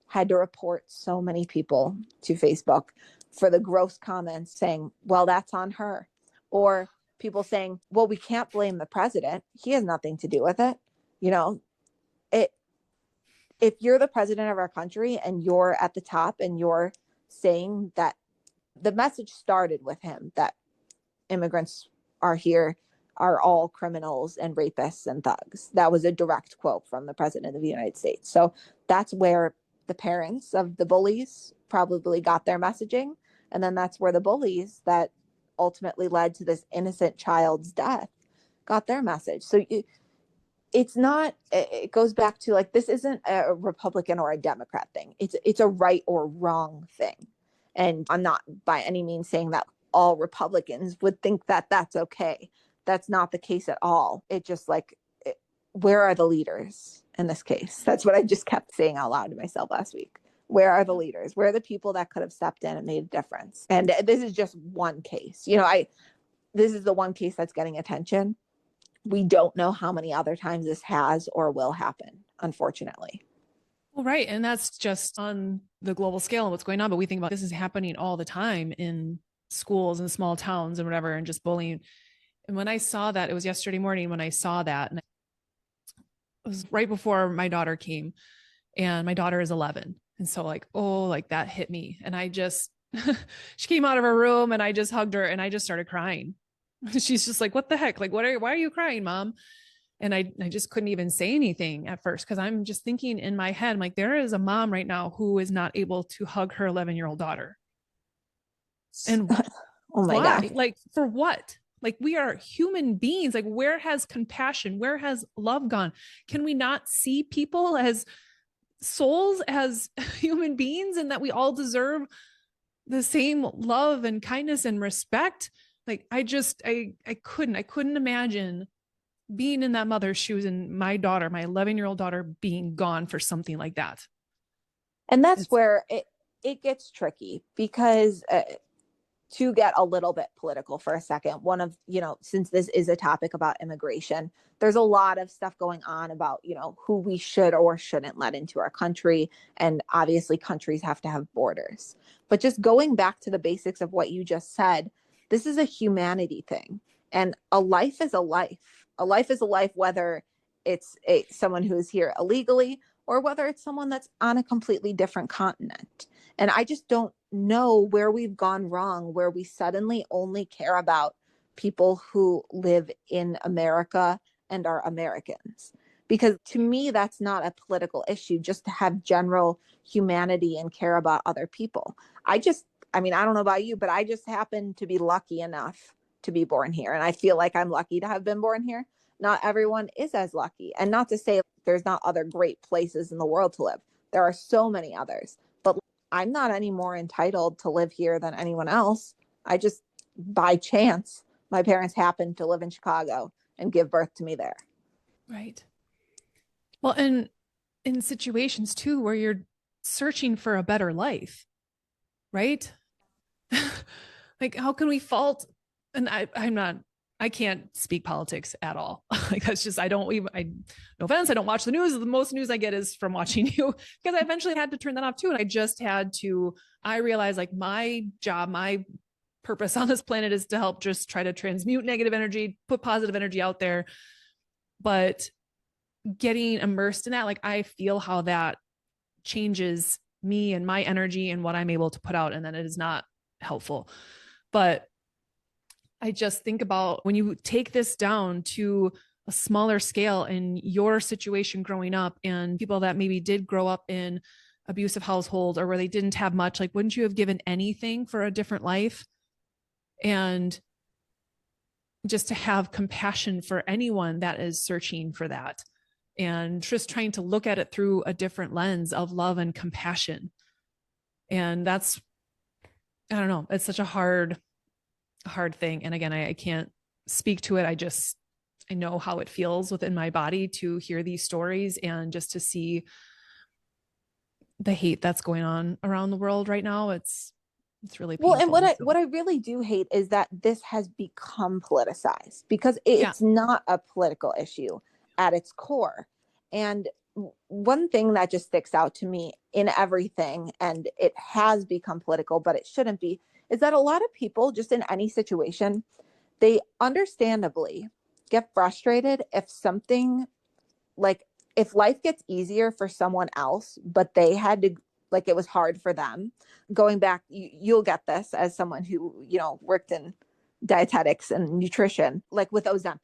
had to report so many people to Facebook for the gross comments saying, well, that's on her. Or people saying, well, we can't blame the president. He has nothing to do with it. If you're the president of our country and you're at the top and you're saying that the message started with him, that immigrants are all criminals and rapists and thugs. That was a direct quote from the president of the United States. So that's where the parents of the bullies probably got their messaging. And then that's where the bullies that ultimately led to this innocent child's death got their message. So it goes back to, like, this isn't a Republican or a Democrat thing. It's a right or wrong thing. And I'm not by any means saying that all Republicans would think that that's okay. That's not the case at all. It just where are the leaders in this case? That's what I just kept saying out loud to myself last week. Where are the leaders? Where are the people that could have stepped in and made a difference? And this is just one case. This is the one case that's getting attention. We don't know how many other times this has or will happen, unfortunately. Well, right. And that's just on the global scale and what's going on. But we think about this is happening all the time in schools and small towns and whatever, and just bullying. And when I saw that, it was yesterday morning when I saw that, and it was right before my daughter came, and my daughter is 11. And so that hit me. And I just, she came out of her room and I just hugged her and I just started crying. She's just like, what the heck? Like, why are you crying, Mom? And I just couldn't even say anything at first, because I'm just thinking in my head, like, there is a mom right now who is not able to hug her 11-year-old daughter. And oh my God. Like, for what? Like, we are human beings. Like, where has compassion? Where has love gone? Can we not see people as souls, as human beings, and that we all deserve the same love and kindness and respect? Like, I couldn't imagine being in that mother's shoes and my daughter, my 11-year-old daughter, being gone for something like that. And that's where it gets tricky, because to get a little bit political for a second, since this is a topic about immigration, there's a lot of stuff going on about, who we should or shouldn't let into our country. And obviously countries have to have borders. But just going back to the basics of what you just said, this is a humanity thing, and a life is a life. A life is a life, whether it's someone who is here illegally or whether it's someone that's on a completely different continent. And I just don't know where we've gone wrong, where we suddenly only care about people who live in America and are Americans. Because to me, that's not a political issue, just to have general humanity and care about other people. I don't know about you, but I just happen to be lucky enough to be born here. And I feel like I'm lucky to have been born here. Not everyone is as lucky. And not to say there's not other great places in the world to live. There are so many others. I'm not any more entitled to live here than anyone else. I just, by chance, my parents happened to live in Chicago and give birth to me there. Right. Well, and in situations too, where you're searching for a better life, right? Like, how can we fault? And I can't speak politics at all. Like, that's just, no offense, I don't watch the news. The most news I get is from watching you, because I eventually had to turn that off too. And I realized like my job, my purpose on this planet is to help just try to transmute negative energy, put positive energy out there. But getting immersed in that, like I feel how that changes me and my energy and what I'm able to put out. And then it is not helpful. But I just think about when you take this down to a smaller scale in your situation growing up, and people that maybe did grow up in abusive households or where they didn't have much, like, wouldn't you have given anything for a different life? And just to have compassion for anyone that is searching for that, and just trying to look at it through a different lens of love and compassion. And that's, I don't know, it's such a hard thing. And again, I can't speak to it. I know how it feels within my body to hear these stories and just to see the hate that's going on around the world right now. It's really painful. Well, and what I really do hate is that this has become politicized, because it's not a political issue at its core. And one thing that just sticks out to me in everything, and it has become political, but it shouldn't be, is that a lot of people just in any situation, they understandably get frustrated if something, like if life gets easier for someone else, but they had to, like it was hard for them. Going back, you'll get this as someone who, worked in dietetics and nutrition, like with Ozempic.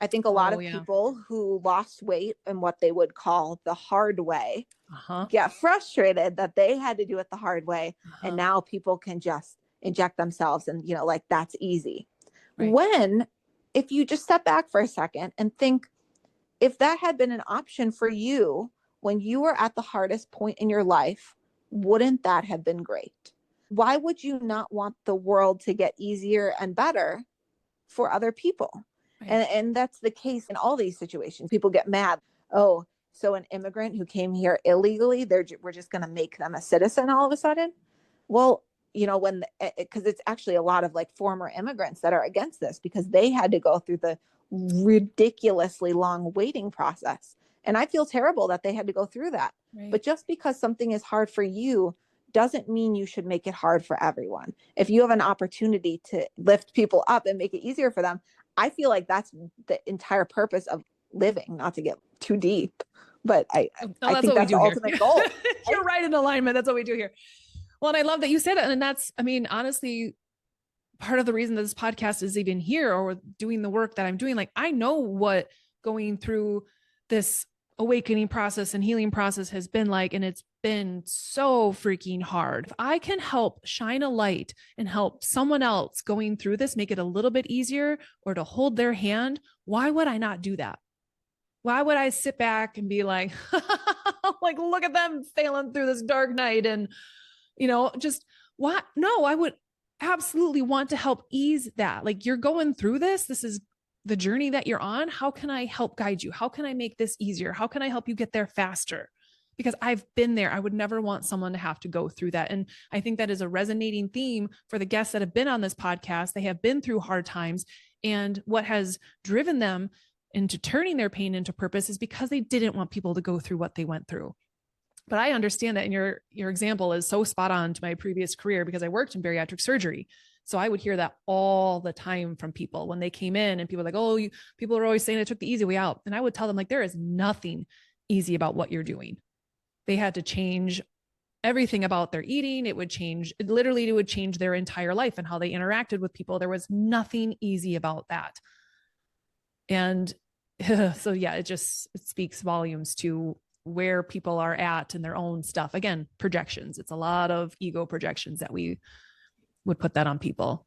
I think a lot of people who lost weight in what they would call the hard way get frustrated that they had to do it the hard way. And now people can just inject themselves and, like that's easy. Right. If you just step back for a second and think, if that had been an option for you when you were at the hardest point in your life, wouldn't that have been great? Why would you not want the world to get easier and better for other people? Right. And that's the case in all these situations. People get mad. Oh, so an immigrant who came here illegally, we're just going to make them a citizen all of a sudden? Well, because it's actually a lot of like former immigrants that are against this, because they had to go through the ridiculously long waiting process. And I feel terrible that they had to go through that. Right. But just because something is hard for you doesn't mean you should make it hard for everyone. If you have an opportunity to lift people up and make it easier for them, I feel like that's the entire purpose of living, not to get too deep. But I think that's the ultimate goal. You're right in alignment. That's what we do here. Well, and I love that you said it. And that's, honestly, part of the reason that this podcast is even here or doing the work that I'm doing. Like, I know what going through this awakening process and healing process has been like, and it's been so freaking hard. If I can help shine a light and help someone else going through this, make it a little bit easier, or to hold their hand, why would I not do that? Why would I sit back and be like, like, look at them sailing through this dark night and, just what? No, I would absolutely want to help ease that. Like, you're going through this. This is the journey that you're on. How can I help guide you? How can I make this easier? How can I help you get there faster? Because I've been there. I would never want someone to have to go through that. And I think that is a resonating theme for the guests that have been on this podcast. They have been through hard times, and what has driven them into turning their pain into purpose is because they didn't want people to go through what they went through. But I understand that, and your example is so spot on to my previous career, because I worked in bariatric surgery. So I would hear that all the time from people when they came in, and people were like, oh, people are always saying I took the easy way out. And I would tell them, like, there is nothing easy about what you're doing. They had to change everything about their eating. It would change their entire life and how they interacted with people. There was nothing easy about that. And so, yeah, it speaks volumes to where people are at in their own stuff. Again, projections. It's a lot of ego projections that we would put that on people.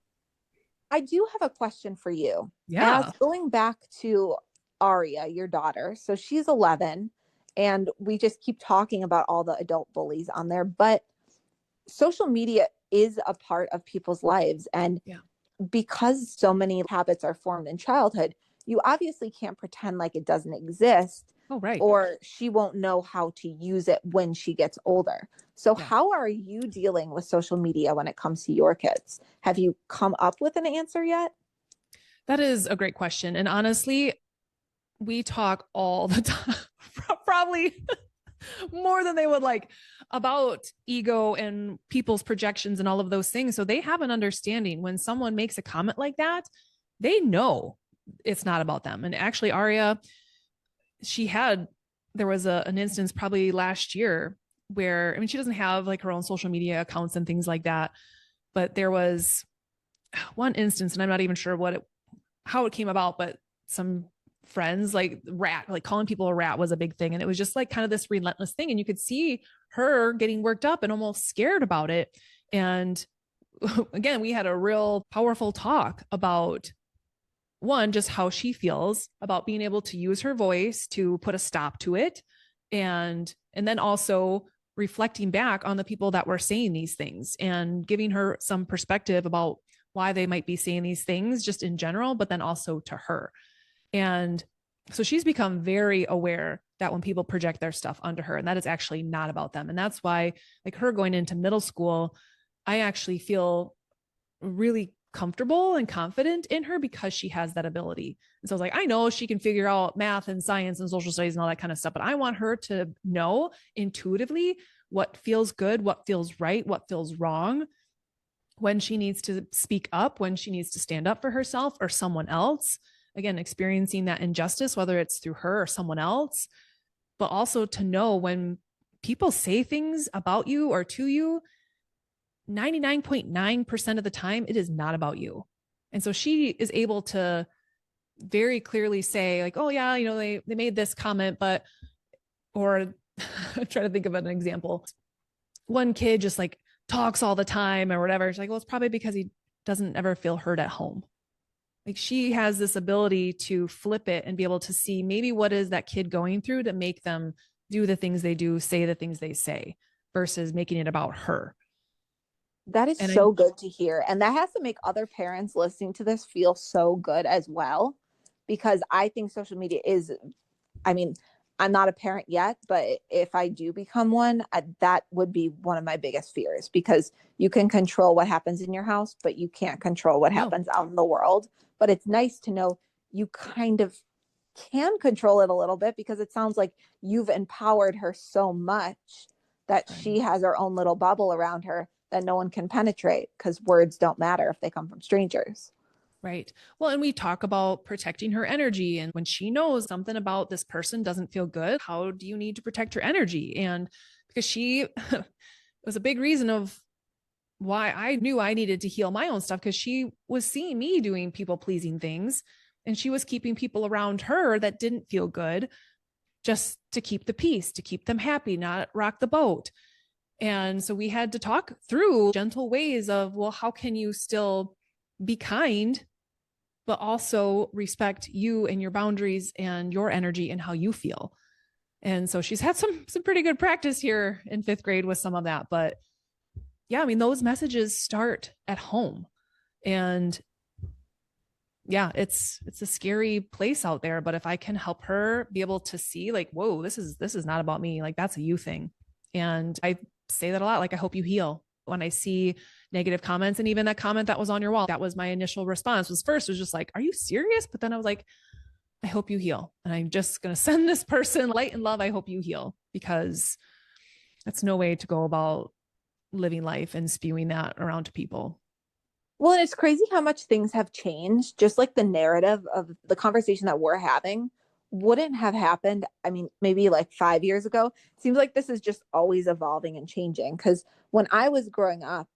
I do have a question for you. Yeah. As going back to Aria, your daughter. So she's 11, and we just keep talking about all the adult bullies on there. But social media is a part of people's lives. And because so many habits are formed in childhood, you obviously can't pretend like it doesn't exist. Oh, right. Or she won't know how to use it when she gets older. So how are you dealing with social media when it comes to your kids? Have you come up with an answer yet? That is a great question. And honestly, we talk all the time, probably more than they would like, about ego and people's projections and all of those things. So they have an understanding when someone makes a comment like that, they know it's not about them. And actually, Aria, there was an instance probably last year where, I mean, she doesn't have like her own social media accounts and things like that, but there was one instance, and I'm not even sure how it came about, but some friends like calling people a rat was a big thing. And it was just like kind of this relentless thing. And you could see her getting worked up and almost scared about it. And again, we had a real powerful talk about, one, just how she feels about being able to use her voice to put a stop to it. And then also reflecting back on the people that were saying these things and giving her some perspective about why they might be saying these things just in general, but then also to her. And so she's become very aware that when people project their stuff onto her, and that is actually not about them. And that's why, like, her going into middle school, I actually feel really comfortable and confident in her because she has that ability. And so I was like, I know she can figure out math and science and social studies and all that kind of stuff, but I want her to know intuitively what feels good, what feels right, what feels wrong, when she needs to speak up, when she needs to stand up for herself or someone else. Again, experiencing that injustice, whether it's through her or someone else, but also to know when people say things about you or to you, 99.9% of the time, it is not about you. And so she is able to very clearly say like, oh yeah, they made this comment, but, or I'm trying to think of an example. One kid just like talks all the time or whatever. It's like, well, it's probably because he doesn't ever feel heard at home. Like, she has this ability to flip it and be able to see maybe what is that kid going through to make them do the things they do, say the things they say, versus making it about her. That is so good to hear. And that has to make other parents listening to this feel so good as well, because I think social media is, I mean, I'm not a parent yet, but if I do become one, that would be one of my biggest fears, because you can control what happens in your house, but you can't control what happens out in the world. But it's nice to know you kind of can control it a little bit, because it sounds like you've empowered her so much that she has her own little bubble around her that no one can penetrate, because words don't matter if they come from strangers. Right. Well, and we talk about protecting her energy. And when she knows something about this person doesn't feel good, how do you need to protect her energy? And because she was a big reason of why I knew I needed to heal my own stuff, because she was seeing me doing people pleasing things, and she was keeping people around her that didn't feel good, just to keep the peace, to keep them happy, not rock the boat. And so we had to talk through gentle ways of, well, how can you still be kind, but also respect you and your boundaries and your energy and how you feel. And so she's had some pretty good practice here in 5th grade with some of that. But yeah, I mean, those messages start at home. And yeah, it's a scary place out there. But if I can help her be able to see like, whoa, this is not about me. Like, that's a you thing. And I say that a lot. Like, I hope you heal. When I see negative comments, and even that comment that was on your wall, that was my initial response. Was just like, are you serious? But then I was like, I hope you heal. And I'm just going to send this person light and love. I hope you heal, because that's no way to go about living life and spewing that around to people. Well, and it's crazy how much things have changed. Just like the narrative of the conversation that we're having wouldn't have happened, I mean, maybe like 5 years ago. It seems like this is just always evolving and changing. Because when I was growing up,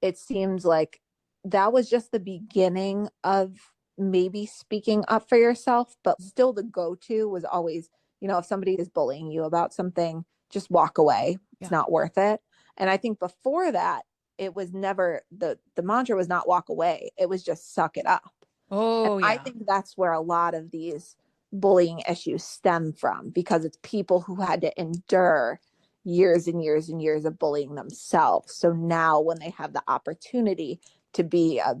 it seems like that was just the beginning of maybe speaking up for yourself, but still the go-to was always, if somebody is bullying you about something, just walk away. It's not worth it. And I think before that, it was never, the mantra was not walk away. It was just suck it up. Oh, yeah. I think that's where a lot of these bullying issues stem from, because it's people who had to endure, years and years and years of bullying themselves. So now when they have the opportunity to be a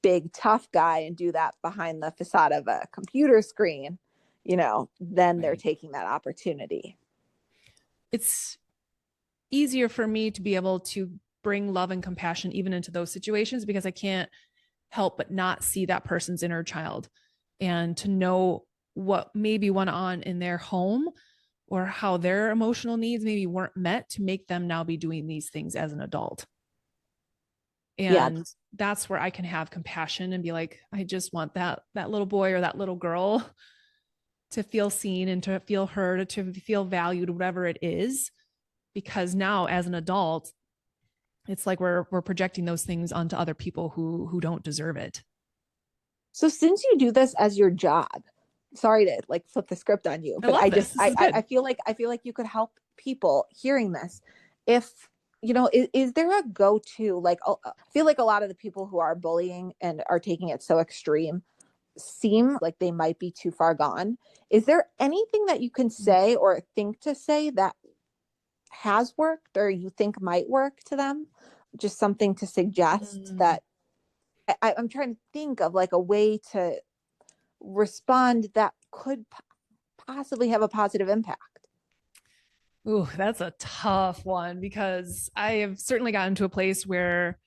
big tough guy and do that behind the facade of a computer screen, you know, then they're taking that opportunity. It's easier for me to be able to bring love and compassion even into those situations, because I can't help but not see that person's inner child, and to know what maybe went on in their home or how their emotional needs maybe weren't met to make them now be doing these things as an adult. And that's where I can have compassion and be like, I just want that little boy or that little girl to feel seen and to feel heard, to feel valued, whatever it is. Because now as an adult, it's like we're projecting those things onto other people who don't deserve it. So since you do this as your job, sorry to like flip the script on you, but I feel like you could help people hearing this. If, you know, is there a go-to, like, I feel like a lot of the people who are bullying and are taking it so extreme seem like they might be too far gone. Is there anything that you can say or think to say that has worked or you think might work to them? Just something to suggest that I'm trying to think of like a way to respond that could possibly have a positive impact. Ooh, that's a tough one, because I have certainly gotten to a place where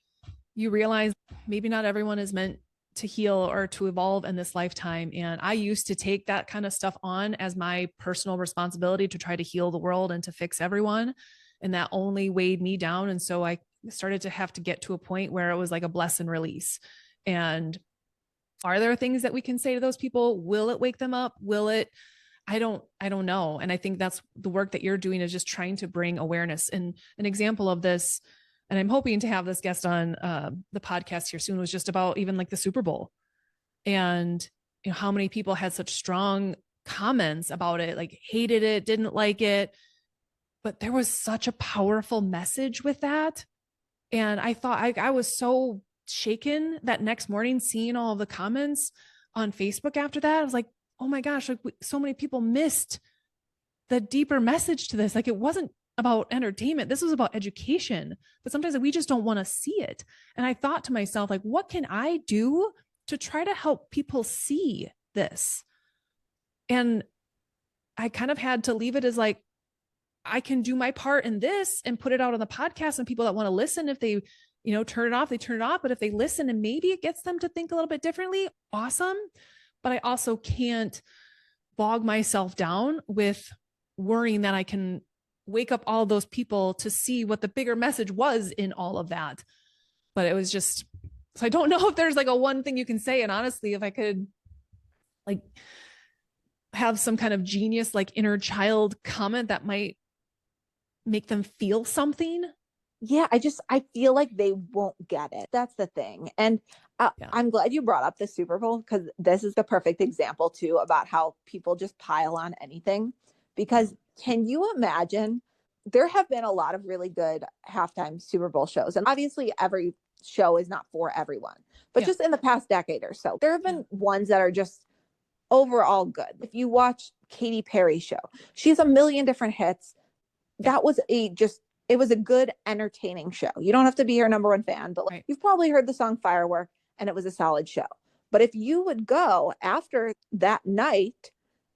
you realize maybe not everyone is meant to heal or to evolve in this lifetime. And I used to take that kind of stuff on as my personal responsibility to try to heal the world and to fix everyone. And that only weighed me down. And so I started to have to get to a point where it was like a bless and release. And are there things that we can say to those people? Will it wake them up? Will it? I don't know. And I think that's the work that you're doing, is just trying to bring awareness. And an example of this, and I'm hoping to have this guest on the podcast here soon, was just about even like the Super Bowl, and you know how many people had such strong comments about it, like hated it, didn't like it, but there was such a powerful message with that. And I thought I was so shaken that next morning seeing all of the comments on Facebook after that. I was like, oh my gosh, like so many people missed the deeper message to this. Like it wasn't about entertainment. This was about education, but sometimes we just don't want to see it. And I thought to myself, like, what can I do to try to help people see this? And I kind of had to leave it as like, I can do my part in this and put it out on the podcast, and people that want to listen, if they, you know, turn it off, they turn it off. But if they listen and maybe it gets them to think a little bit differently, awesome. But I also can't bog myself down with worrying that I can wake up all those people to see what the bigger message was in all of that. But it was just, so I don't know if there's like a one thing you can say. And honestly, if I could like have some kind of genius, like inner child comment that might make them feel something. Yeah, I feel like they won't get it. That's the thing. And I'm glad you brought up the Super Bowl, because this is the perfect example too about how people just pile on anything. Because can you imagine, there have been a lot of really good halftime Super Bowl shows, and obviously every show is not for everyone, but just in the past decade or so, there have been ones that are just overall good. If you watch Katy Perry's show, she has a million different hits. That was it was a good, entertaining show. You don't have to be her number one fan, but like, you've probably heard the song Firework, and it was a solid show. But if you would go after that night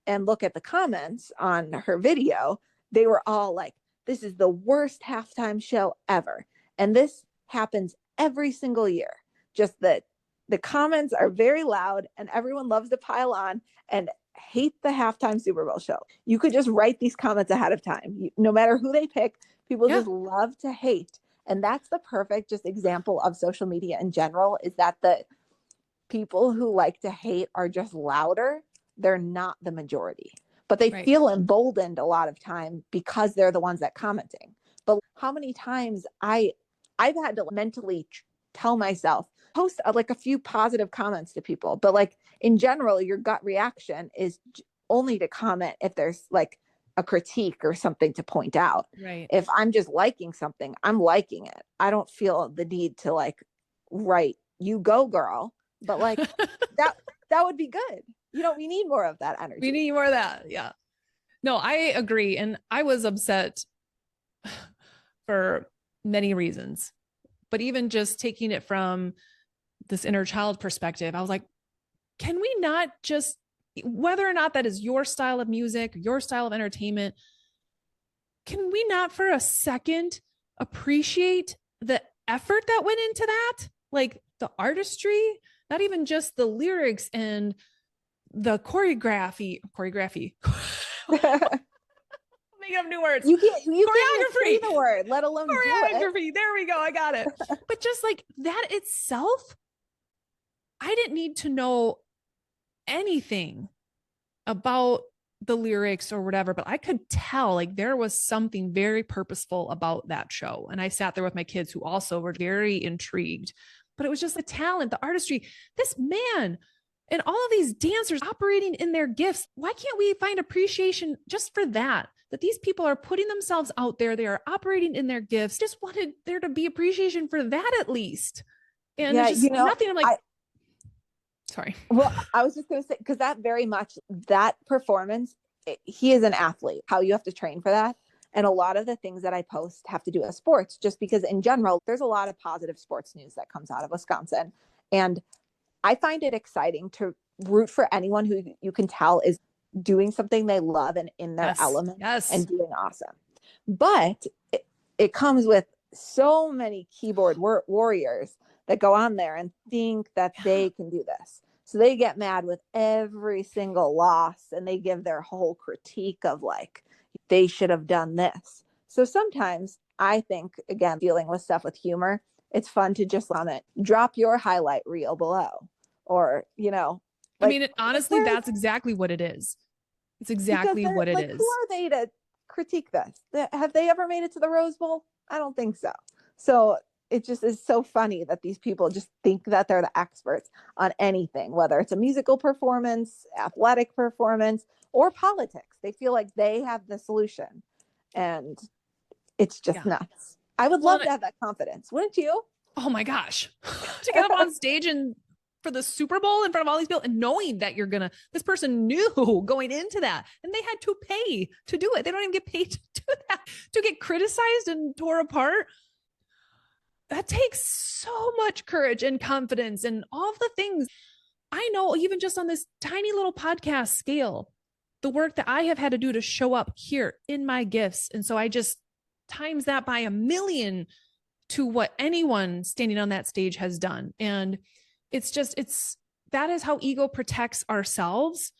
and look at the comments on her video, they were all like, this is the worst halftime show ever. And this happens every single year. Just that the comments are very loud and everyone loves to pile on and hate the halftime Super Bowl show. You could just write these comments ahead of time. No matter who they pick, people just love to hate. And that's the perfect just example of social media in general, is that the people who like to hate are just louder. They're not the majority, but they feel emboldened a lot of time because they're the ones that commenting. But how many times I've had to mentally tell myself, post like a few positive comments to people, but like in general, your gut reaction is only to comment if there's like a critique or something to point out. Right. If I'm just liking something, I'm liking it. I don't feel the need to like write, you go girl, but like that would be good. You know, we need more of that energy. We need more of that. Yeah. No, I agree. And I was upset for many reasons. But even just taking it from this inner child perspective, I was like, can we not just, whether or not that is your style of music, your style of entertainment, can we not for a second appreciate the effort that went into that? Like the artistry, not even just the lyrics and the choreography. Making up new words. You choreography. Can't say the word, let alone choreography. There we go. I got it. But just like that itself, I didn't need to know anything about the lyrics or whatever, but I could tell like there was something very purposeful about that show. And I sat there with my kids who also were very intrigued, but it was just the talent, the artistry, this man and all of these dancers operating in their gifts. Why can't we find appreciation just for that? That these people are putting themselves out there. They are operating in their gifts. Just wanted there to be appreciation for that at least. And yeah, just nothing. I'm like, sorry. Well, I was just going to say, because that very much, that performance, he is an athlete, how you have to train for that. And a lot of the things that I post have to do with sports, just because in general, there's a lot of positive sports news that comes out of Wisconsin. And I find it exciting to root for anyone who you can tell is doing something they love and in their element and doing awesome. But it comes with so many keyboard warriors that go on there and think that they can do this. So they get mad with every single loss and they give their whole critique of like, they should have done this. So sometimes I think, again, dealing with stuff with humor, it's fun to just comment, drop your highlight reel below. Or, like, I mean, honestly, that's exactly what it is. It's exactly what it is. Who are they to critique this? Have they ever made it to the Rose Bowl? I don't think so. So it just is so funny that these people just think that they're the experts on anything, whether it's a musical performance, athletic performance, or politics. They feel like they have the solution. And it's just nuts. I would love to have that confidence. Wouldn't you? Oh my gosh. To get up on stage and for the Super Bowl in front of all these people and knowing that this person knew going into that and they had to pay to do it. They don't even get paid to do that, to get criticized and tore apart. That takes so much courage and confidence and all of the things. I know even just on this tiny little podcast scale, the work that I have had to do to show up here in my gifts. And so I just times that by 1,000,000 to what anyone standing on that stage has done. And that is how ego protects ourselves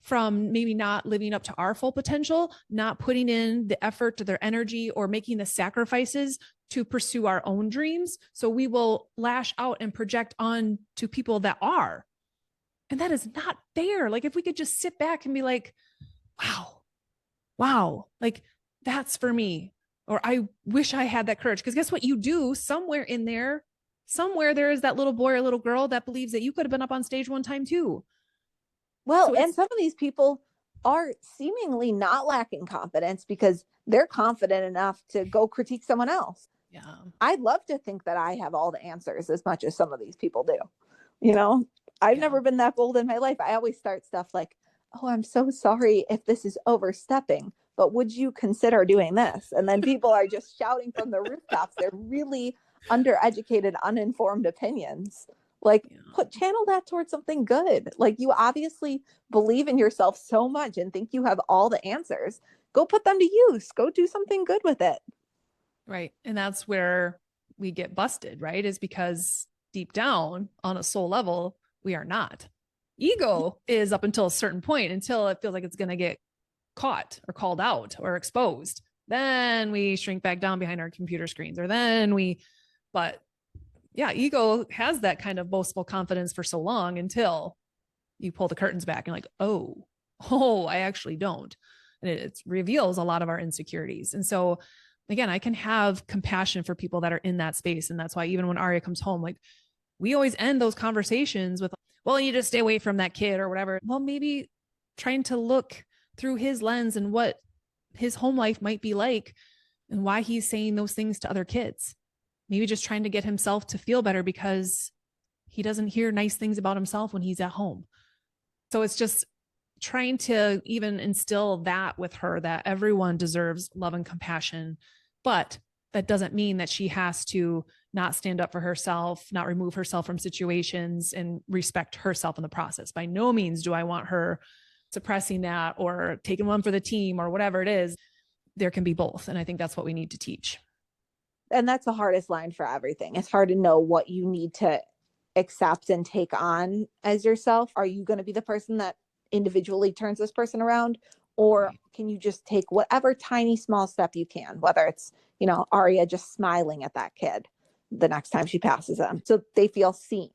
from maybe not living up to our full potential, not putting in the effort to their energy or making the sacrifices to pursue our own dreams. So we will lash out and project on to people that are. And that is not fair. Like if we could just sit back and be like, wow, like that's for me. Or I wish I had that courage. Because guess what? You do somewhere in there. Somewhere there is that little boy or little girl that believes that you could have been up on stage one time too. Well, so and some of these people are seemingly not lacking confidence because they're confident enough to go critique someone else. Yeah. I'd love to think that I have all the answers as much as some of these people do. I've never been that bold in my life. I always start stuff like, oh, I'm so sorry if this is overstepping, but would you consider doing this? And then people are just shouting from the rooftops. They're really undereducated, uninformed opinions. Like channel that towards something good. Like you obviously believe in yourself so much and think you have all the answers. Go put them to use. Go do something good with it. Right. And that's where we get busted, right? Is because deep down on a soul level, we are not. Ego is up until a certain point, until it feels like it's going to get caught or called out or exposed. Then we shrink back down behind our computer screens, but yeah, ego has that kind of boastful confidence for so long until you pull the curtains back and like, oh, I actually don't. And it reveals a lot of our insecurities. And so again, I can have compassion for people that are in that space. And that's why even when Aria comes home, like we always end those conversations with, well, you just stay away from that kid or whatever. Well, maybe trying to look through his lens and what his home life might be like and why he's saying those things to other kids. Maybe just trying to get himself to feel better because he doesn't hear nice things about himself when he's at home. So it's just trying to even instill that with her, that everyone deserves love and compassion But that doesn't mean that she has to not stand up for herself, not remove herself from situations, and respect herself in the process. By no means do I want her suppressing that or taking one for the team or whatever it is. There can be both. And I think that's what we need to teach. And that's the hardest line for everything. It's hard to know what you need to accept and take on as yourself. Are you going to be the person that individually turns this person around? Or can you just take whatever tiny small step you can, whether it's, Aria just smiling at that kid the next time she passes them so they feel seen.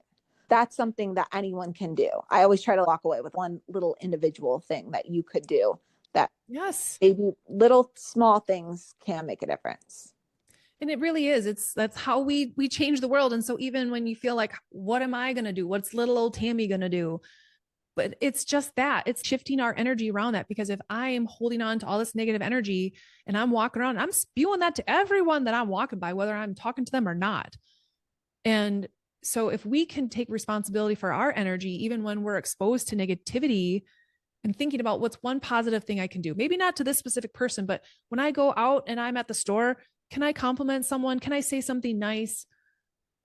That's something that anyone can do. I always try to walk away with one little individual thing that you could do that maybe little small things can make a difference. And it really is. That's how we change the world. And so even when you feel like, what am I going to do? What's little old Tammy going to do? But it's just that it's shifting our energy around that, because if I am holding on to all this negative energy and I'm walking around, I'm spewing that to everyone that I'm walking by, whether I'm talking to them or not. And so if we can take responsibility for our energy, even when we're exposed to negativity, and thinking about what's one positive thing I can do, maybe not to this specific person, but when I go out and I'm at the store, can I compliment someone? Can I say something nice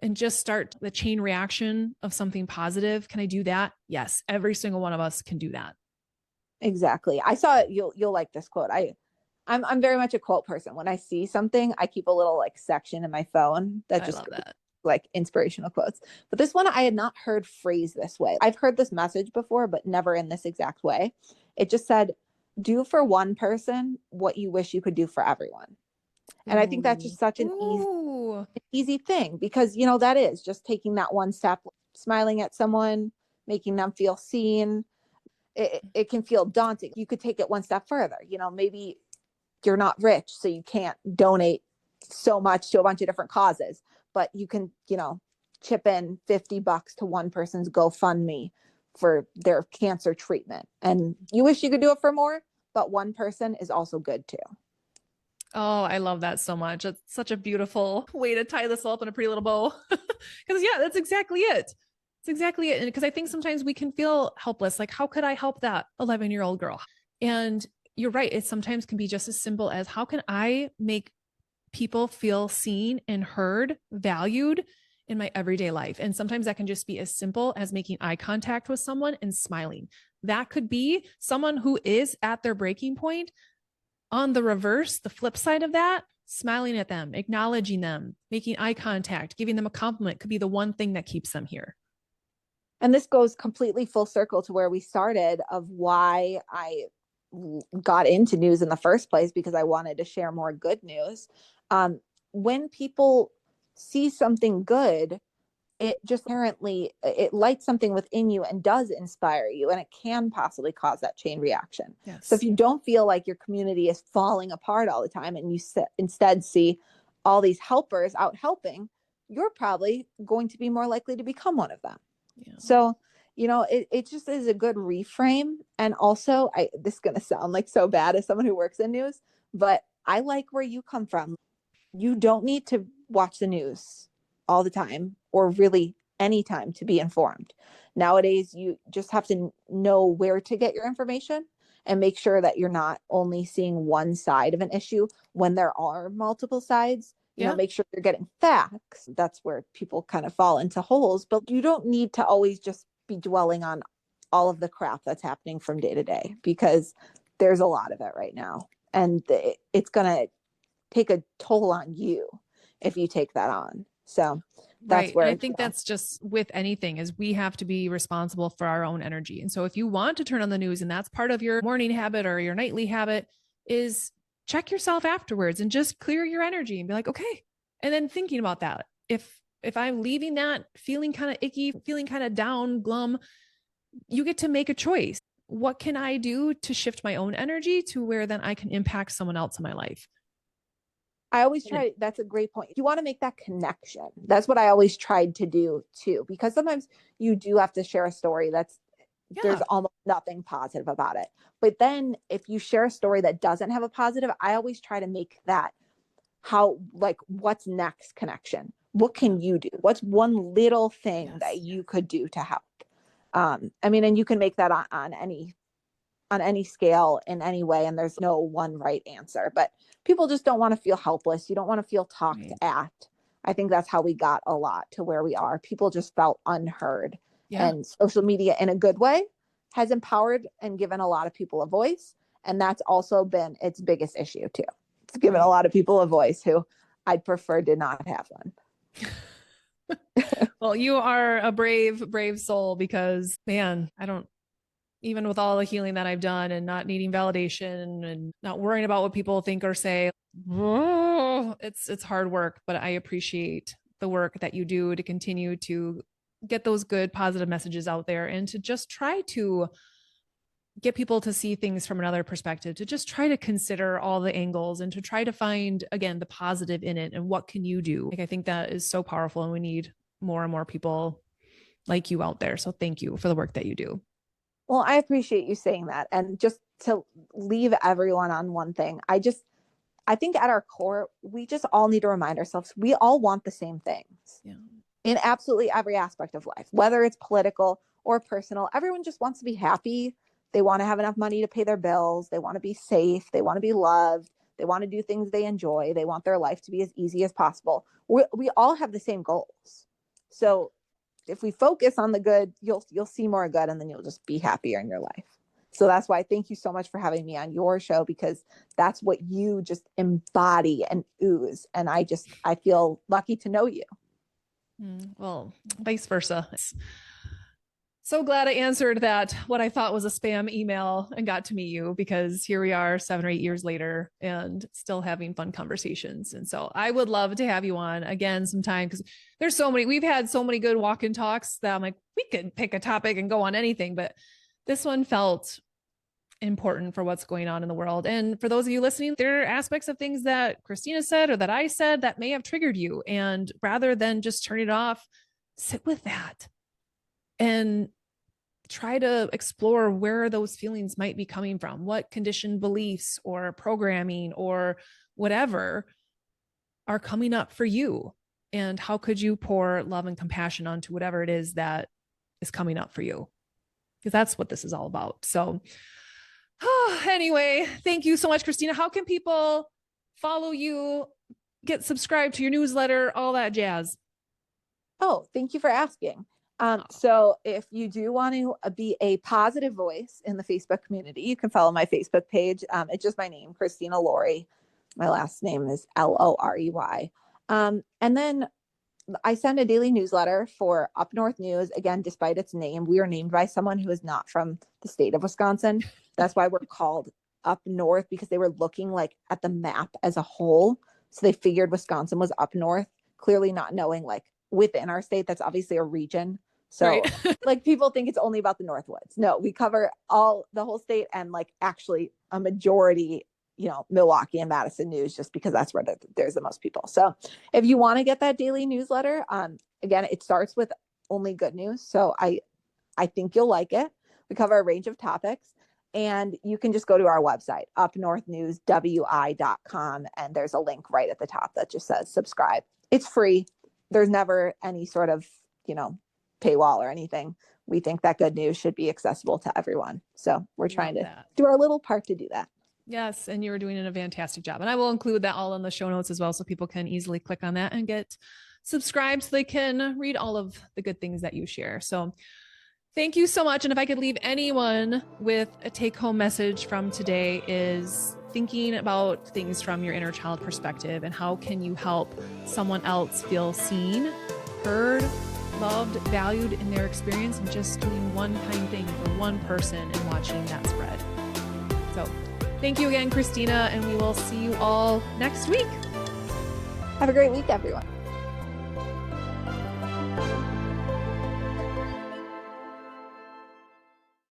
and just start the chain reaction of something positive? Can I do that? Yes. Every single one of us can do that. Exactly. I saw it. You'll like this quote. I'm very much a quote person. When I see something, I keep a little section in my phone that just inspirational quotes. But this one I had not heard phrased this way. I've heard this message before, but never in this exact way. It just said, do for one person what you wish you could do for everyone. And I think that's just such an easy thing, because, that is just taking that one step, smiling at someone, making them feel seen. It can feel daunting. You could take it one step further. Maybe you're not rich, so you can't donate so much to a bunch of different causes, but you can, chip in $50 to one person's GoFundMe for their cancer treatment. And you wish you could do it for more, but one person is also good too. Oh, I love that so much. It's such a beautiful way to tie this all up in a pretty little bow. Because that's exactly it. It's exactly it. And because I think sometimes we can feel helpless. Like, how could I help that 11-year-old girl? And you're right. It sometimes can be just as simple as, how can I make people feel seen and heard, valued in my everyday life? And sometimes that can just be as simple as making eye contact with someone and smiling. That could be someone who is at their breaking point. On the reverse, the flip side of that, smiling at them, acknowledging them, making eye contact, giving them a compliment could be the one thing that keeps them here. And this goes completely full circle to where we started, of why I got into news in the first place, because I wanted to share more good news. When people see something good, it just inherently, it lights something within you and does inspire you, and it can possibly cause that chain reaction. Yes. So if you don't feel like your community is falling apart all the time, and you instead see all these helpers out helping, you're probably going to be more likely to become one of them. Yeah. So, it just is a good reframe. And also, this is going to sound like so bad as someone who works in news, but I like where you come from. You don't need to watch the news all the time, or really any time, to be informed. Nowadays, you just have to know where to get your information and make sure that you're not only seeing one side of an issue when there are multiple sides. Make sure you're getting facts. That's where people kind of fall into holes, but you don't need to always just be dwelling on all of the crap that's happening from day to day, because there's a lot of it right now, and it's going to take a toll on you if you take that on. So that's where I think that's just with anything, is we have to be responsible for our own energy. And so if you want to turn on the news and that's part of your morning habit or your nightly habit, is check yourself afterwards and just clear your energy and be like, okay. And then thinking about that, if I'm leaving that feeling kind of icky, feeling kind of down, glum, you get to make a choice. What can I do to shift my own energy to where then I can impact someone else in my life? I always try. That's a great point. You want to make that connection. That's what I always tried to do too, because sometimes you do have to share a story there's almost nothing positive about it. But then if you share a story that doesn't have a positive, I always try to make that what's next connection. What can you do? What's one little thing that you could do to help? And you can make that on on any scale in any way, and there's no one right answer, but people just don't want to feel helpless. You don't want to feel talked at. I think that's how we got a lot to where we are. People just felt unheard. And social media in a good way has empowered and given a lot of people a voice. And that's also been its biggest issue too. It's given a lot of people a voice who I'd prefer did not have one. Well, you are a brave soul, because man, even with all the healing that I've done and not needing validation and not worrying about what people think or say, it's hard work, but I appreciate the work that you do to continue to get those good, positive messages out there, and to just try to get people to see things from another perspective, to just try to consider all the angles and to try to find, again, the positive in it and what can you do. I think that is so powerful, and we need more and more people like you out there. So thank you for the work that you do. Well, I appreciate you saying that. And just to leave everyone on one thing, I think at our core, we just all need to remind ourselves, we all want the same things in absolutely every aspect of life, whether it's political or personal. Everyone just wants to be happy. They want to have enough money to pay their bills. They want to be safe. They want to be loved. They want to do things they enjoy. They want their life to be as easy as possible. We all have the same goals. So if we focus on the good, you'll see more good, and then you'll just be happier in your life. So that's why thank you so much for having me on your show, because that's what you just embody and ooze. And I feel lucky to know you. Well, vice versa. So glad I answered that, what I thought was a spam email, and got to meet you, because here we are 7 or 8 years later and still having fun conversations. And so I would love to have you on again sometime, because we've had so many good walk-in talks that I'm like, we could pick a topic and go on anything, but this one felt important for what's going on in the world. And for those of you listening, there are aspects of things that Christina said or that I said that may have triggered you. And rather than just turn it off, sit with that and try to explore where those feelings might be coming from, what conditioned beliefs or programming or whatever are coming up for you. And how could you pour love and compassion onto whatever it is that is coming up for you? Because that's what this is all about. So anyway, thank you so much, Christina. How can people follow you, get subscribed to your newsletter, all that jazz? Oh, thank you for asking. So if you do want to be a positive voice in the Facebook community, you can follow my Facebook page. It's just my name, Christina Lorey. My last name is Lorey. And then I send a daily newsletter for UpNorthNews. Again, despite its name, we are named by someone who is not from the state of Wisconsin. That's why we're called Up North, because they were looking like at the map as a whole. So they figured Wisconsin was up north, clearly not knowing like within our state, that's obviously a region. So like people think it's only about the Northwoods. No, we cover the whole state, and like actually a majority, Milwaukee and Madison news, just because that's where there's the most people. So if you want to get that daily newsletter, again, it starts with only good news. So I think you'll like it. We cover a range of topics, and you can just go to our website, UpNorthNewsWI.com. And there's a link right at the top that just says subscribe. It's free. There's never any sort of, paywall or anything. We think that good news should be accessible to everyone. So we're trying to do our little part to do that. Yes. And you're doing a fantastic job. And I will include that all in the show notes as well, so people can easily click on that and get subscribed so they can read all of the good things that you share. So thank you so much. And if I could leave anyone with a take-home message from today, is thinking about things from your inner child perspective, and how can you help someone else feel seen, heard, loved, valued in their experience, and just doing one kind thing for one person and watching that spread. So thank you again, Christina, and we will see you all next week. Have a great week, everyone.